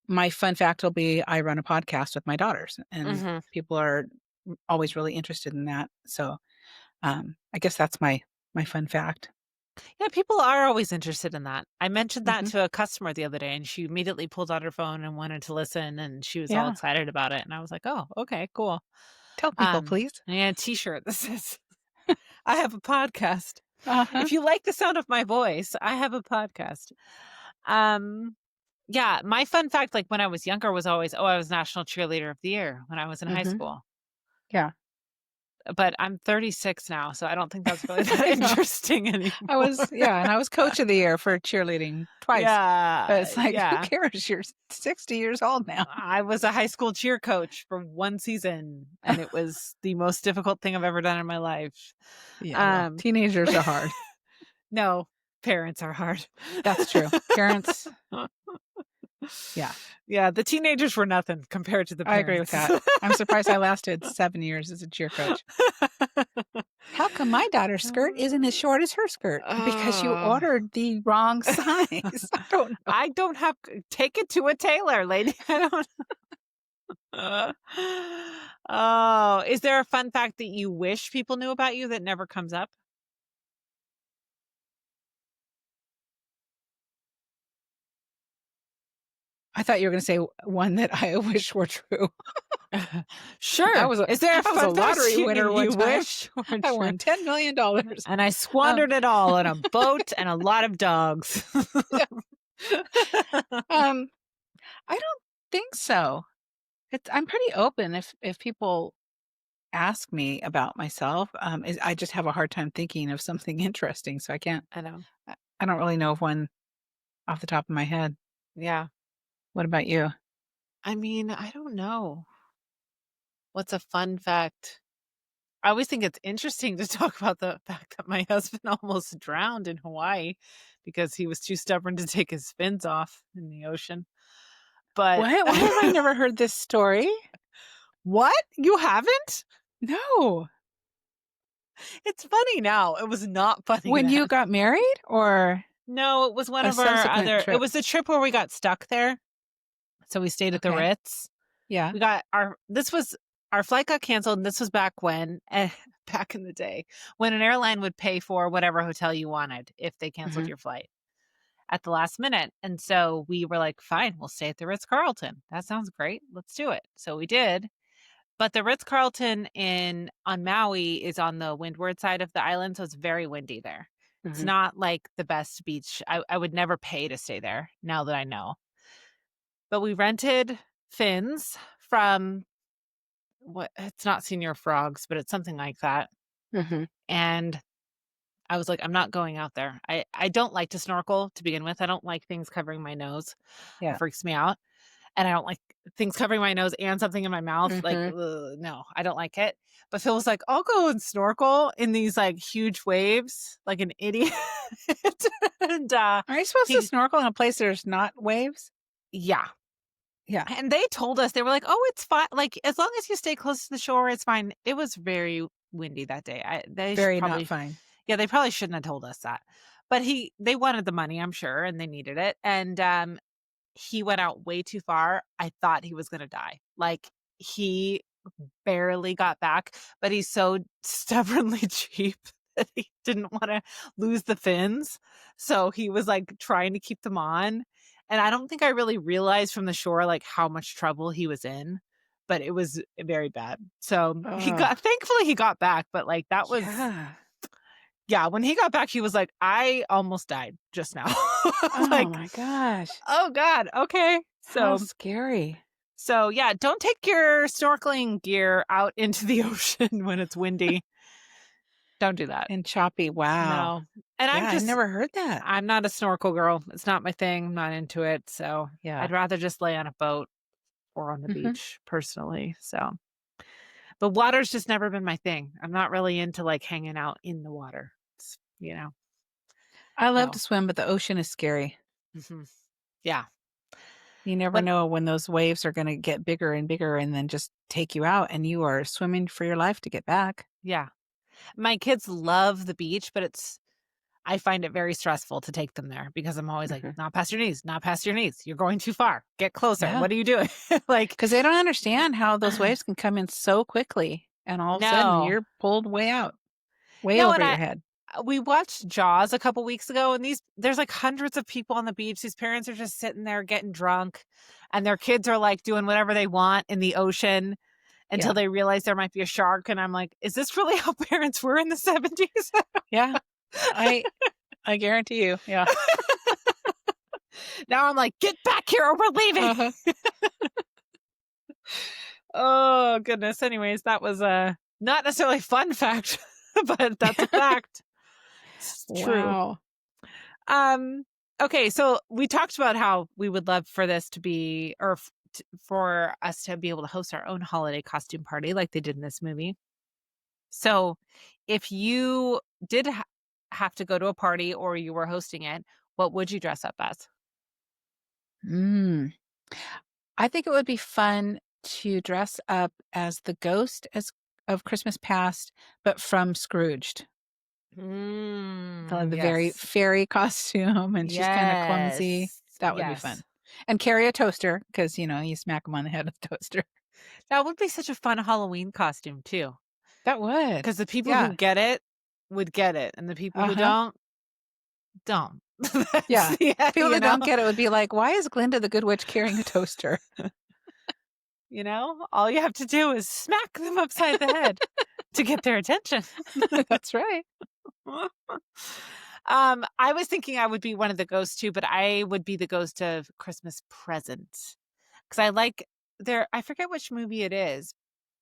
my fun fact will be I run a podcast with my daughters, and
Mhm.
people are always really interested in that. So, I guess that's my fun fact.
Yeah, people are always interested in that. I mentioned that
Mhm.
to a customer the other day, and she immediately pulled out her phone and wanted to listen, and she was all
Yeah.
excited about it, and I was like, "Oh, okay, cool."
Tell people, please.
I had a T-shirt that says, "I have a podcast.
Uh-huh.
If you like the sound of my voice, I have a podcast." Um, yeah, my fun fact, like, when I was younger was always, "Oh, I was national cheerleader of the year when I was in high
Mhm.
school."
Yeah.
But I'm 36 now, so I don't think that's really that
I know.
interesting anymore.
And I was coach of the year for cheerleading twice. But
Yeah,
it's like, who
yeah.
cares? You're 60 years old now.
I was a high school cheer coach for 1 season, and it was the most difficult thing I've ever done in my life.
Yeah, well,
Um,
teenagers are hard.
no, parents are hard.
That's true. Parents, yeah,
Yeah, the teenagers were nothing compared to the
I agree with
parents.
that. I'm surprised I lasted 7 years as a cheer coach. How come my daughter's skirt isn't as short as her skirt? Because you
Oh.
ordered the wrong size. I don't know.
I don't have take it to a tailor, lady. I don't Oh, is there a fun fact that you wish people knew about you that never comes up?
I thought you were gonna say one that I wish were true. I
Sure.
was a
Is there a
I was a
fun fact
lottery winner one
you
time.
wish were
I
true?
won $10,000,000.
And I
Um,
squandered it all on a boat and a lot of dogs.
yeah, um, I don't think so. I'm pretty open if people ask me about myself. I just have a hard time thinking of something interesting, so I can't.
I know.
I don't really know of one off the top of my head.
Yeah.
What about you?
I mean, I don't know. What's a fun fact? I always think it's interesting to talk about the fact that my husband almost drowned in Hawaii because he was too stubborn to take his fins off in the ocean. But
What? Why have I never heard this story?
what? You haven't?
No.
It's funny now. It was not funny
When you
then.
got married or
No, it was one
a
of our
subsequent
other it
trip?
was the trip where we got stuck there. So we stayed at the
Okay.
Ritz.
Yeah.
We got our this was our flight got canceled, and this was back when back in the day when an airline would pay for whatever hotel you wanted if they canceled
Mhm.
your flight at the last minute. And so we were like, fine, we'll stay at the Ritz-Carlton. That sounds great. Let's do it. So we did. But the Ritz-Carlton in on Maui is on the windward side of the island, so it's very windy there. It's
Mhm.
not like the best beach. I would never pay to stay there now that I know. but we rented fins from what it's not Senior Frogs, but it's something like that.
Mhm.
And I was like, I'm not going out there. I don't like to snorkel to begin with. I don't like things covering my nose. It
Yeah.
freaks me out. And I don't like things covering my nose and something in my mouth. Like,
Mhm.
ugh, no, I don't like it. But Phil was like, I'll go and snorkel in these like huge waves, like an idiot. and
Are you supposed to
he,
snorkel in a place there's not waves?
yeah.
Yeah.
And they told us, they were like, oh, it's fine. Like, as long as you stay close to the shore, it's fine. It was very windy that day. They should
Very not
probably,
fine.
yeah, they probably shouldn't have told us that. But they wanted the money, I'm sure, and they needed it. And he went out way too far. I thought he was gonna die. Like, he barely got back, but he's so stubbornly cheap that he didn't wanna lose the fins. So he was, like, trying to keep them on, and I don't think I really realized from the shore, like, how much trouble he was in, but it was very bad. So he
Oh,
got thankfully, he got back, but, like, that was
yeah.
yeah, when he got back, he was like, "I almost died just now."
Oh
Like,
my gosh.
"Oh god, okay."
How
So
scary
yeah, don't take your snorkeling gear out into the ocean when it's windy. Don't do that.
and choppy. Wow.
No. And
Yeah, I've never heard that.
I'm not a snorkel girl. It's not my thing. I'm not into it. So
Yeah.
I'd rather just lay on a boat or on the
Mhm.
beach personally. So, but water's just never been my thing. I'm not really into like hanging out in the water.
I love to
No.
swim, but the ocean is scary.
Mhm. Yeah.
You never
When,
know when those waves are gonna get bigger and bigger and then just take you out, and you are swimming for your life to get back.
yeah. My kids love the beach, but I find it very stressful to take them there because I'm always like,
Mhm.
not past your knees, not past your knees. You're going too far. Get closer.
Yeah.
What are you doing? Like,
'Cause they don't understand how those waves can come in so quickly, and all of a sudden,
no,
you're pulled way out, way
no.
over
And
your head.
we watched Jaws a couple weeks ago, and there's like hundreds of people on the beach. These parents are just sitting there getting drunk, and their kids are like doing whatever they want in the ocean until
Yeah.
they realize there might be a shark. And I'm like, is this really how parents were in the 70s?
Yeah. I I guarantee you. Yeah.
Now I'm like, get back here or we're leaving.
Uh-huh.
Oh, goodness. Anyways, that was a not necessarily a fun fact, but that's a fact. It's true.
Wow.
Um, okay, so we talked about how we would love for this to be, or for us to be able to host our own holiday costume party like they did in this movie. So, if you did have to go to a party or you were hosting it, what would you dress up as?
Mm. I think it would be fun to dress up as the ghost as of Christmas Past, but from Scrooged. The very
Yes.
fairy costume, and she's kinda clumsy.
Yes.
That would be fun.
Yes.
And carry a toaster because you smack them on the head with a toaster.
That would be such a fun Halloween costume too.
That would.
Because the people who
Yeah.
get it would get it, and the people who
Uh-huh.
don't. That's
Yeah.
the
People that don't get it would be like, "Why is Glinda the Good Witch carrying a toaster?"
all you have to do is smack them upside the head to get their attention.
That's right.
I was thinking I would be one of the ghosts too, but I would be the ghost of Christmas Present because I like I forget which movie it is.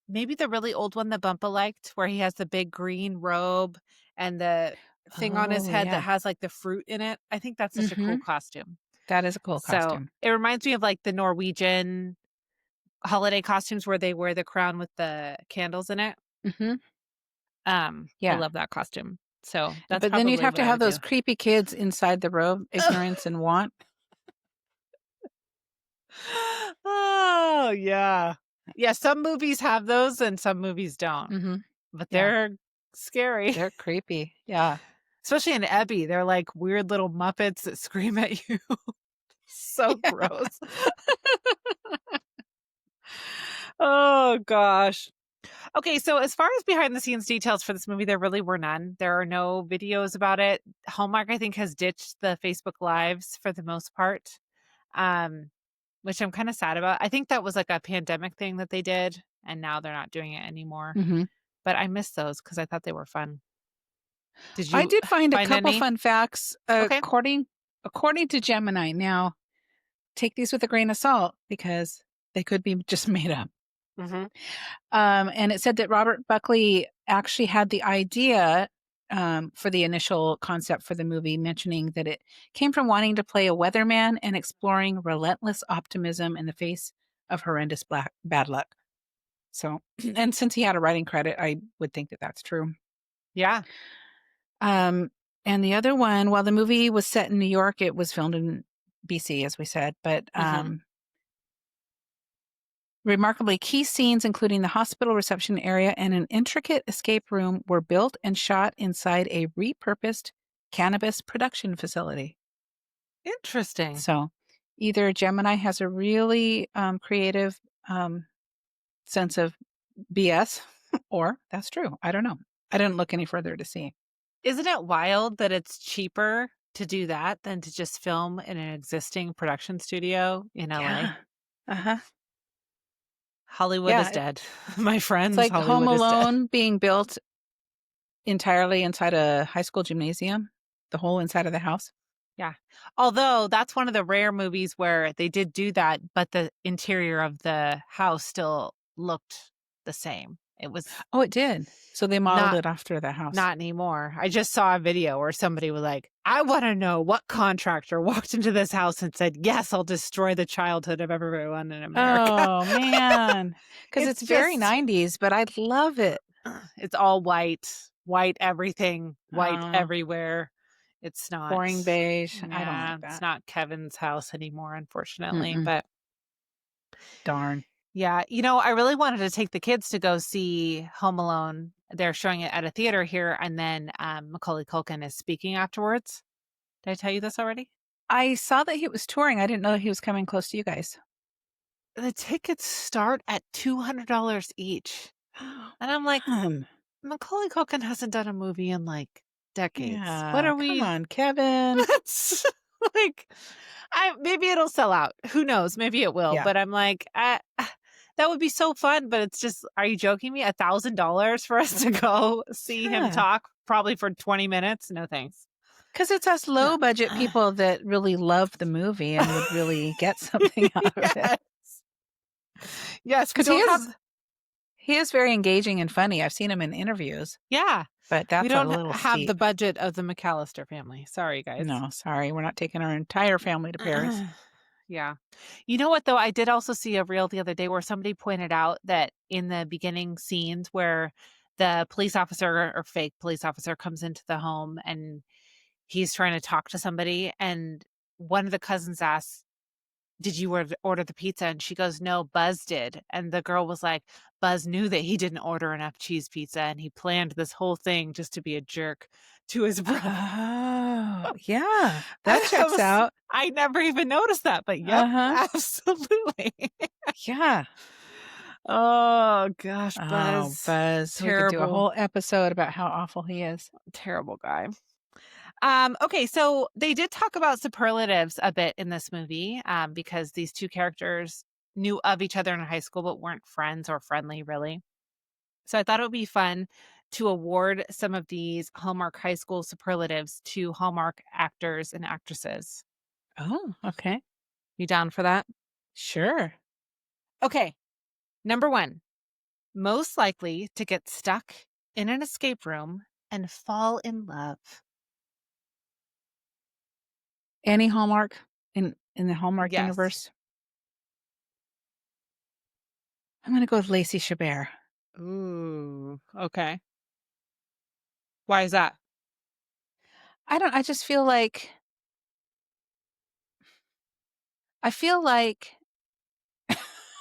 Maybe the really old one that Bumpa liked, where he has the big green robe and the thing on his
Oh,
head that
yeah.
has like the fruit in it. I think that's such a cool
Mhm.
costume.
That is a cool
So
costume.
it reminds me of like the Norwegian holiday costumes where they wear the crown with the candles in it.
Mhm.
I
Yeah.
love that costume. So that's
But then you'd
probably
have
what
to
I
have
would
those
do.
creepy kids inside the robe, ignorance and want.
Oh, yeah. Yeah, some movies have those and some movies don't,
Mhm.
but
Yeah.
they're scary.
They're creepy. Yeah.
Especially in Ebby, they're like weird little Muppets that scream at you. So gross. Oh gosh. Okay, so as far as behind the scenes details for this movie, there really were none. There are no videos about it. Hallmark, I think, has ditched the Facebook Lives for the most part, um, which I'm kind of sad about. I think that was like a pandemic thing that they did, and now they're not doing it anymore.
Mhm.
But I miss those because I thought they were fun. Did
I
you
did find a
find
couple
any?
fun facts
Okay.
according to Gemini. Now, take these with a grain of salt because they could be just made up.
Mhm.
And it said that Robert Buckley actually had the idea for the initial concept for the movie, mentioning that it came from wanting to play a weatherman and exploring relentless optimism in the face of horrendous bad luck. So, and since he had a writing credit, I would think that that's true.
Yeah.
Um, and the other one, while the movie was set in New York, it was filmed in BC, as we said, but
Mhm.
remarkably, key scenes, including the hospital reception area and an intricate escape room, were built and shot inside a repurposed cannabis production facility.
Interesting.
So, either Gemini has a really creative sense of BS, or that's true. I don't know. I didn't look any further to see.
Isn't it wild that it's cheaper to do that than to just film in an existing production studio in LA?
Yeah. Uh huh.
Hollywood is
Yeah.
dead. My
It's
friends,
like Home
Hollywood is dead.
Alone being built entirely inside a high school gymnasium, the whole inside of the house.
Yeah. Although that's one of the rare movies where they did do that, but the interior of the house still looked the same. It was
Oh, it did. So they modeled
not
it after the house.
not anymore. I just saw a video where somebody was like, "I wanna know what contractor walked into this house and said, 'Yes, I'll destroy the childhood of everyone in America.'"
Oh, man, because
It's
it's very
just
90s, but I love it.
it's all white everything, white
Oh,
everywhere. It's not
boring beige. I don't
yeah,
like
it's
that.
not Kevin's house anymore, unfortunately,
Mm-mm.
but
Darn.
yeah, I really wanted to take the kids to go see Home Alone. They're showing it at a theater here, and then, Macaulay Culkin is speaking afterwards. Did I tell you this already?
I saw that he was touring. I didn't know that he was coming close to you guys.
The tickets start at $200 each, and I'm like,
Man.
"Macaulay Culkin hasn't done a movie in, like, decades. What
Yeah,
are
come
we"
on, Kevin.
That's like, I maybe it'll sell out. Who knows? Maybe it will,
Yeah,
but I'm like, that would be so fun, but it's just are you joking me? $1,000 for us to go see him
yeah,
talk probably for 20 minutes? No, thanks.
because it's us low budget people that really love the movie and would really get something out of it.
Yes. Yes, we
Because
don't have
he is very engaging and funny. I've seen him in interviews,
yeah,
but
we
that's a
don't
little
have the
steep.
budget of the McAllister family. Sorry, guys.
No, sorry, we're not taking our entire family to Paris.
Yeah. You know what, though? I did also see a reel the other day where somebody pointed out that in the beginning scenes where the police officer or fake police officer comes into the home and he's trying to talk to somebody, and one of the cousins asks, "Did you order the pizza?" And she goes, "No, Buzz did." And the girl was like, "Buzz knew that he didn't order enough cheese pizza, and he planned this whole thing just to be a jerk to his brother."
Oh, yeah, that
I
checks
was
out.
I never even noticed that, but yep,
Uh-huh.
absolutely.
Yeah.
Oh gosh,
Oh,
Buzz.
Buzz. We could do a
Terrible,
whole episode about how awful he is.
terrible guy. Okay, so they did talk about superlatives a bit in this movie, because these two characters knew of each other in high school but weren't friends or friendly really. So I thought it would be fun to award some of these Hallmark high school superlatives to Hallmark actors and actresses.
Oh, okay.
You down for that?
Sure.
Okay, number 1. Most likely to get stuck in an escape room and fall in love.
Any Hallmark in the Hallmark
Yes.
universe? I'm gonna go with Lacey Chabert.
Ooh, okay. Why is that?
I just feel like I feel like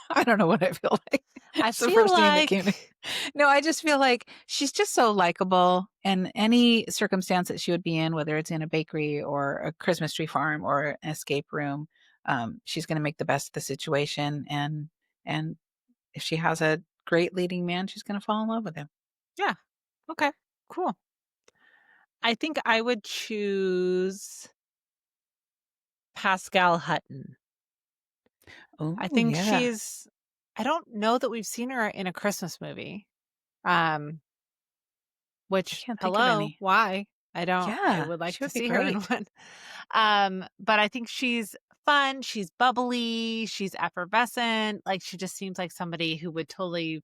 I don't know what I feel like.
I
It's the
feel
first thing that came to
like
No, I just feel like she's just so likable, and any circumstance that she would be in, whether it's in a bakery or a Christmas tree farm or an escape room, she's gonna make the best of the situation, and if she has a great leading man, she's gonna fall in love with him.
yeah, okay, cool. I think I would choose Pascal Hutton. I
Oh,
think
yeah.
she's I don't know that we've seen her in a Christmas movie. Um,
I
which
can't think of
hello,
any.
why? I
Yeah,
would like
she
to
would be
see her in
great.
one. But I think she's fun, she's bubbly, she's effervescent, like, she just seems like somebody who would totally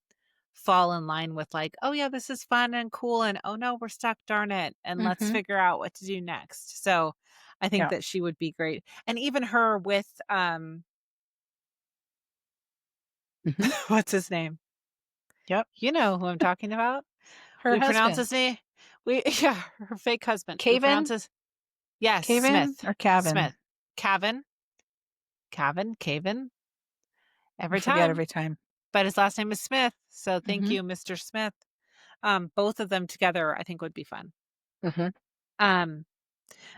fall in line with, like, "Oh, yeah, this is fun and cool," and, "Oh, no, we're stuck, darn it, and let's
Mhm.
figure out what to do next." So, I think
Yeah.
that she would be great. And even her with,
Mhm.
what's his name?
Yep.
You know who I'm talking about.
Her
We pronounce
husband.
his name we yeah, her fake husband. We pronounce
Caven?
his yes,
Caven
Smith.
or Cavan?
Smith. Cavan? Cavan?
I
Every
forget
time.
every time.
But his last name is Smith, so thank
Mhm.
you, Mr. Smith. Both of them together, I think would be fun.
Mhm.
Um,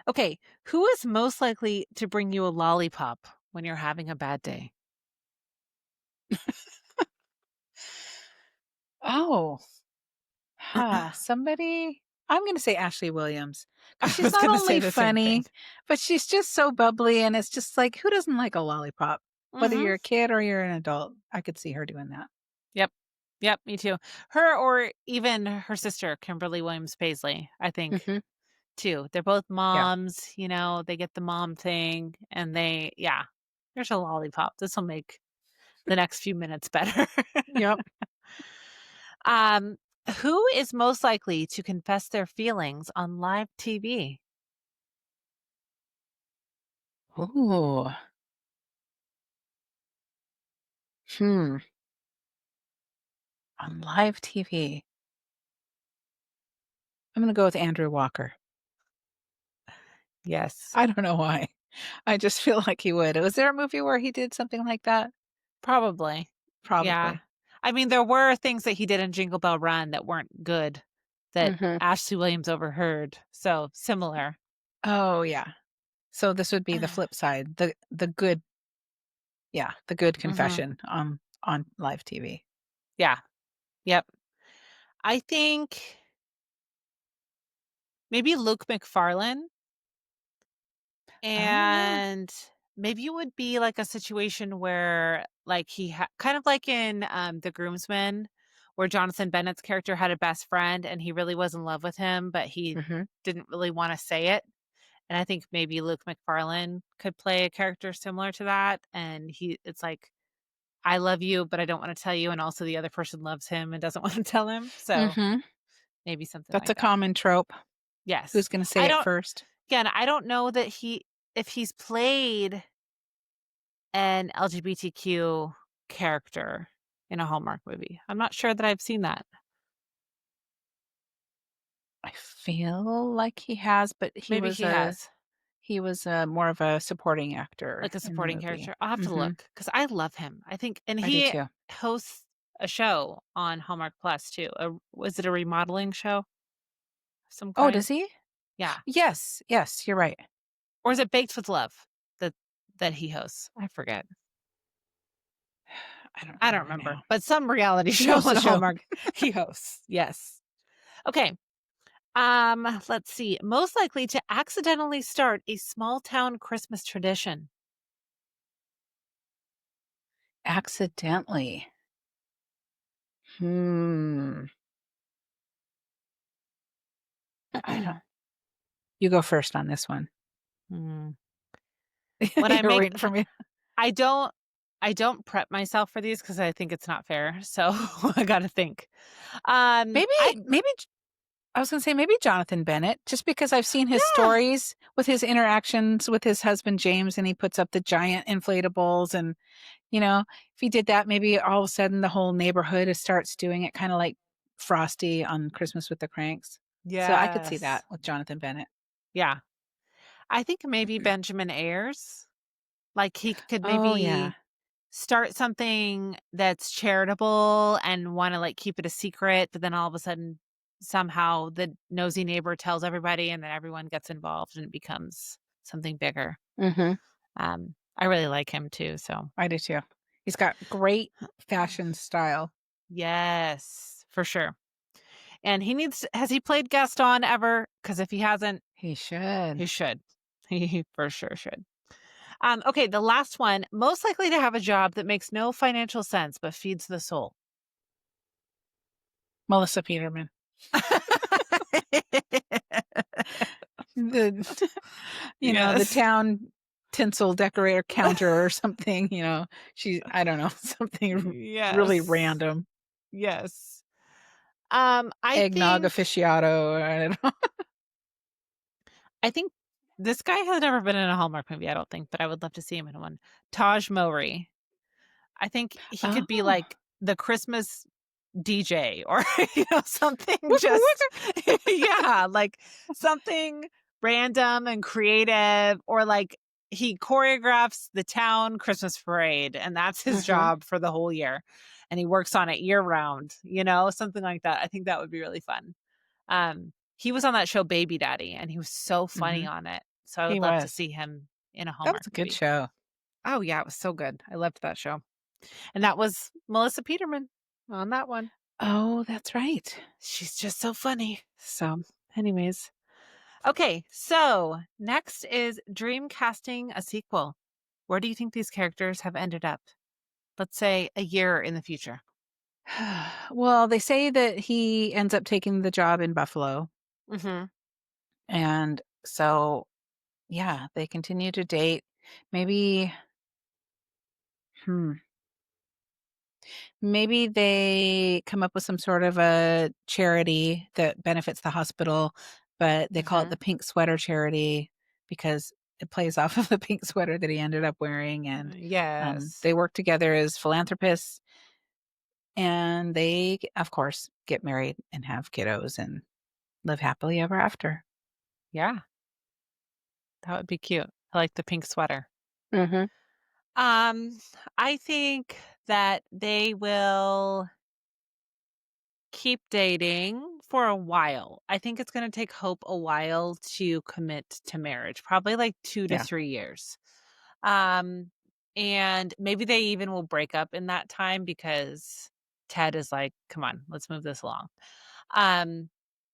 okay, who is most likely to bring you a lollipop when you're having a bad day?
Oh, somebody I'm gonna say Ashley Williams because
I
she's
was
not
gonna say
only
the same thing.
funny, but she's just so bubbly, and it's just like, who doesn't like a lollipop? Whether
Mhm.
you're a kid or you're an adult, I could see her doing that.
Yep. Yep, me too. Her or even her sister, Kimberly Williams Paisley, I think,
Mhm.
too. They're both
Yeah.
moms, they get the mom thing, and yeah. There's a lollipop. This'll make the next few minutes better.
Yep.
Um, who is most likely to confess their feelings on live TV?
Ooh. Hmm. On live TV. I'm gonna go with Andrew Walker.
Yes,
I don't know why. I just feel like he would. Was there a movie where he did something like that?
probably. Yeah.
Probably.
I mean, there were things that he did in Jingle Bell Run that weren't good that
Mhm.
Ashley Williams overheard. So similar.
Oh, yeah. So this would be the flip side, the good yeah, the good
hmm
confession, on live TV.
Yeah. Yep. I think maybe Luke McFarlane.
Oh, yeah.
And maybe it would be like a situation where, like, kind of like in The Groomsmen, where Jonathan Bennett's character had a best friend and he really was in love with him, but he
Mhm.
didn't really want to say it. And I think maybe Luke McFarlane could play a character similar to that. And it's like, I love you, but I don't want to tell you. And also the other person loves him and doesn't want to tell him. So
Mhm.
maybe something
That's
like
a
that.
common trope.
Yes.
Who's gonna say
I
it
don't,
first?
again, I don't know that if he's played an LGBTQ character in a Hallmark movie. I'm not sure that I've seen that.
I feel like he has, but
Maybe he has,
he was a more of a supporting actor
like a
in the
supporting
movie.
character. I'll have to
Mhm.
look because I love him. I think, and
I do
he
too.
hosts a show on Hallmark Plus too. Was it a remodeling show of some
Oh,
kind?
does he?
Yeah,
Yes, yes, you're right.
or is it Baked with Love that he hosts? I forget.
I don't
I don't
remember
remember,
now.
but some reality
He
show
hosts
on
the show.
Hallmark he hosts. Yes. Okay. Let's see. Most likely to accidentally start a small town Christmas tradition.
Accidentally. Hmm. I don't you go first on this one.
Hmm. When I
You're
make
waiting for me.
I don't I don't prep myself for these because I think it's not fair. So I gotta think.
Maybe
I
maybe I was gonna say maybe Jonathan Bennett, just because I've seen his
yeah.
stories with his interactions with his husband James, and he puts up the giant inflatables, and if he did that, maybe all of a sudden the whole neighborhood starts doing it, kind of like Frosty on Christmas with the Cranks. So I could see that
Yes.
with Jonathan Bennett.
Yeah. I think maybe Benjamin Ayers. Like he could
Oh yeah.
maybe start something that's charitable and wanna, like, keep it a secret, but then all of a sudden, somehow the nosy neighbor tells everybody, and then everyone gets involved, and it becomes something bigger.
Mhm.
I really like him too, so
I do too. He's got great fashion style.
yes, for sure. And has he played Gaston ever? Because if he hasn't,
He should.
he should. He for sure should. Okay, the last one, most likely to have a job that makes no financial sense but feeds the soul.
Melissa Peterman. The the
Yes.
town tinsel decorator counter or something, I don't know, something really
Yes.
random.
Yes. I
Eggnog
think
aficionado, I don't know.
I think this guy has never been in a Hallmark movie, I don't think, but I would love to see him in one. Taj Mowry. I think he could be
Oh.
like the Christmas DJ or, something
Wooka
just
wooka.
yeah, like something random and creative or like he choreographs the town Christmas parade and that's his
Mhm,
job for the whole year. And he works on it year round, something like that. I think that would be really fun. He was on that show Baby Daddy and he was so funny
mhm.
on it. So I
He
would love to
was.
see him in a
That was
Hallmark
a good
movie.
show.
Oh yeah, it was so good. I loved that show. And that was Melissa Peterman on that one.
Oh, that's right.
She's just so funny. So, anyways. Okay, so next is dream casting a sequel. Where do you think these characters have ended up? Let's say a year in the future.
Well, they say that he ends up taking the job in Buffalo,
Mhm.
and so, yeah, they continue to date. Maybe hmm, maybe they come up with some sort of a charity that benefits the hospital, but they call it the
Mhm.
Pink Sweater Charity because it plays off of the pink sweater that he ended up wearing, and,
Yes.
they work together as philanthropists, and they, of course, get married and have kiddos and live happily ever after.
Yeah, that would be cute. I like the pink sweater.
Mhm.
Um, I think that they will keep dating for a while. I think it's gonna take Hope a while to commit to marriage, probably like 2 to
Yeah.
3 years. Um, and maybe they even will break up in that time because Ted is like, "Come on, let's move this along." Um,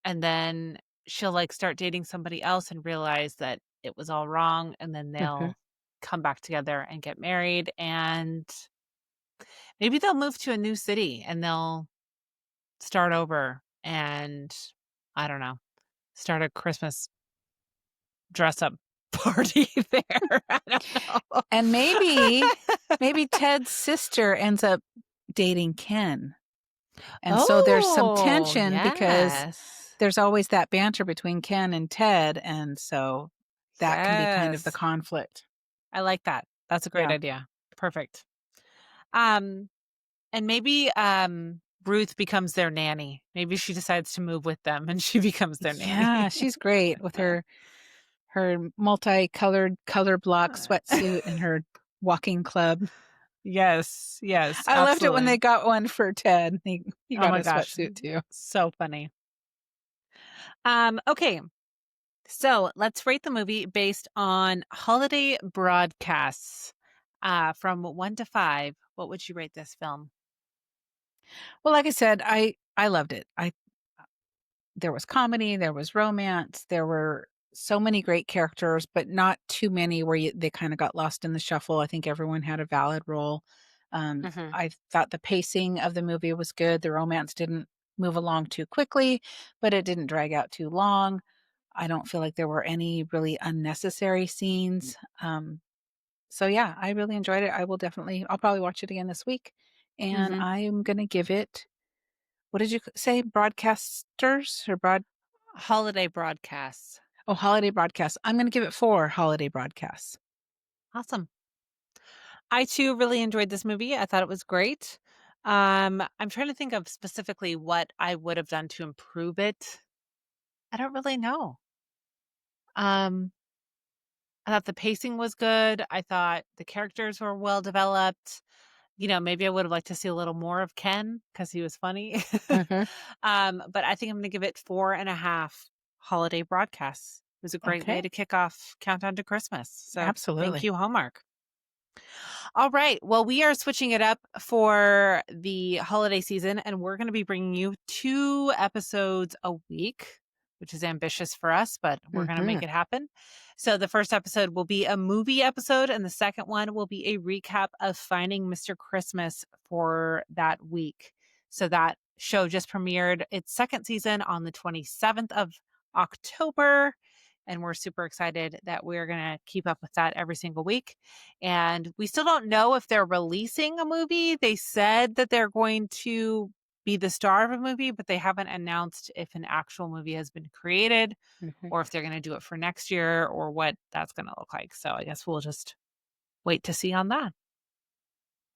and then she'll, like, start dating somebody else and realize that it was all wrong, and then
Mhm.
they'll come back together and get married, and maybe they'll move to a new city, and they'll start over and, I don't know, start a Christmas dress up party there. I don't know.
And maybe Ted's sister ends up dating Ken. And so there's some
Oh,
tension because
yes.
there's always that banter between Ken and Ted, and so that can be kind of the
Yes.
conflict.
I like that. That's a great
Yeah.
idea. Perfect. Um, and maybe, Ruth becomes their nanny. Maybe she decides to move with them and she becomes their nanny.
Yeah, she's great with her multicolored color block sweatsuit and her walking club.
Yes, yes,
I loved it when they
absolutely.
got one for Ted. He
Oh
got
my
a
gosh,
sweatsuit too.
so funny. Okay, so let's rate the movie based on holiday broadcasts. From 1 to 5, what would you rate this film?
Well, like I said, I loved it. I There was comedy, there was romance, there were so many great characters, but not too many where they kinda got lost in the shuffle. I think everyone had a valid role.
Mhm,
I thought the pacing of the movie was good. The romance didn't move along too quickly, but it didn't drag out too long. I don't feel like there were any really unnecessary scenes. So yeah, I really enjoyed it. I'll probably watch it again this week, and
mhm.
I'm gonna give it, what did you say? Broadcasters or
Holiday broadcasts.
holiday broadcasts. I'm gonna give it 4 holiday broadcasts.
Awesome. I too really enjoyed this movie. I thought it was great. I'm trying to think of specifically what I would have done to improve it. I don't really know. Um, I thought the pacing was good. I thought the characters were well developed. Maybe I would have liked to see a little more of Ken because he was funny.
Mhm.
But I think I'm going to give it 4.5 holiday broadcasts. It was a great way
Okay.
to kick off Countdown to Christmas. So thank
Absolutely.
you, Hallmark. All right. Well, we are switching it up for the holiday season, and we're going to be bringing you 2 episodes a week, which is ambitious for us, but we're going to make
Mhm.
it happen. So, the first episode will be a movie episode, and the second one will be a recap of Finding Mr. Christmas for that week. So, that show just premiered its second season on the 27th of October. And we're super excited that we're going to keep up with that every single week. And we still don't know if they're releasing a movie. They said that they're going to be the star of a movie, but they haven't announced if an actual movie has been created
Mhm.
or if they're going to do it for next year or what that's going to look like. So I guess we'll just wait to see on that.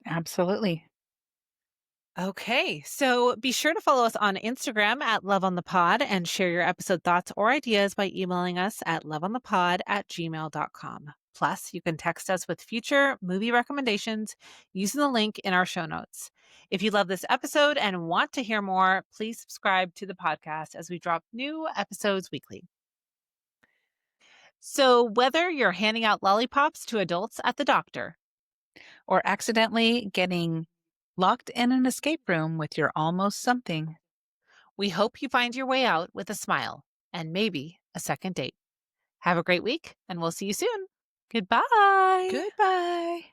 Absolutely.
Okay, so be sure to follow us on Instagram at Love on the Pod and share your episode thoughts or ideas by emailing us at loveonthepod@gmail.com. Plus, you can text us with future movie recommendations using the link in our show notes. If you love this episode and want to hear more, please subscribe to the podcast as we drop new episodes weekly. So, whether you're handing out lollipops to adults at the doctor,
Or accidentally getting locked in an escape room with your almost something.
we hope you find your way out with a smile and maybe a second date. Have a great week, and we'll see you soon. Goodbye.
Goodbye.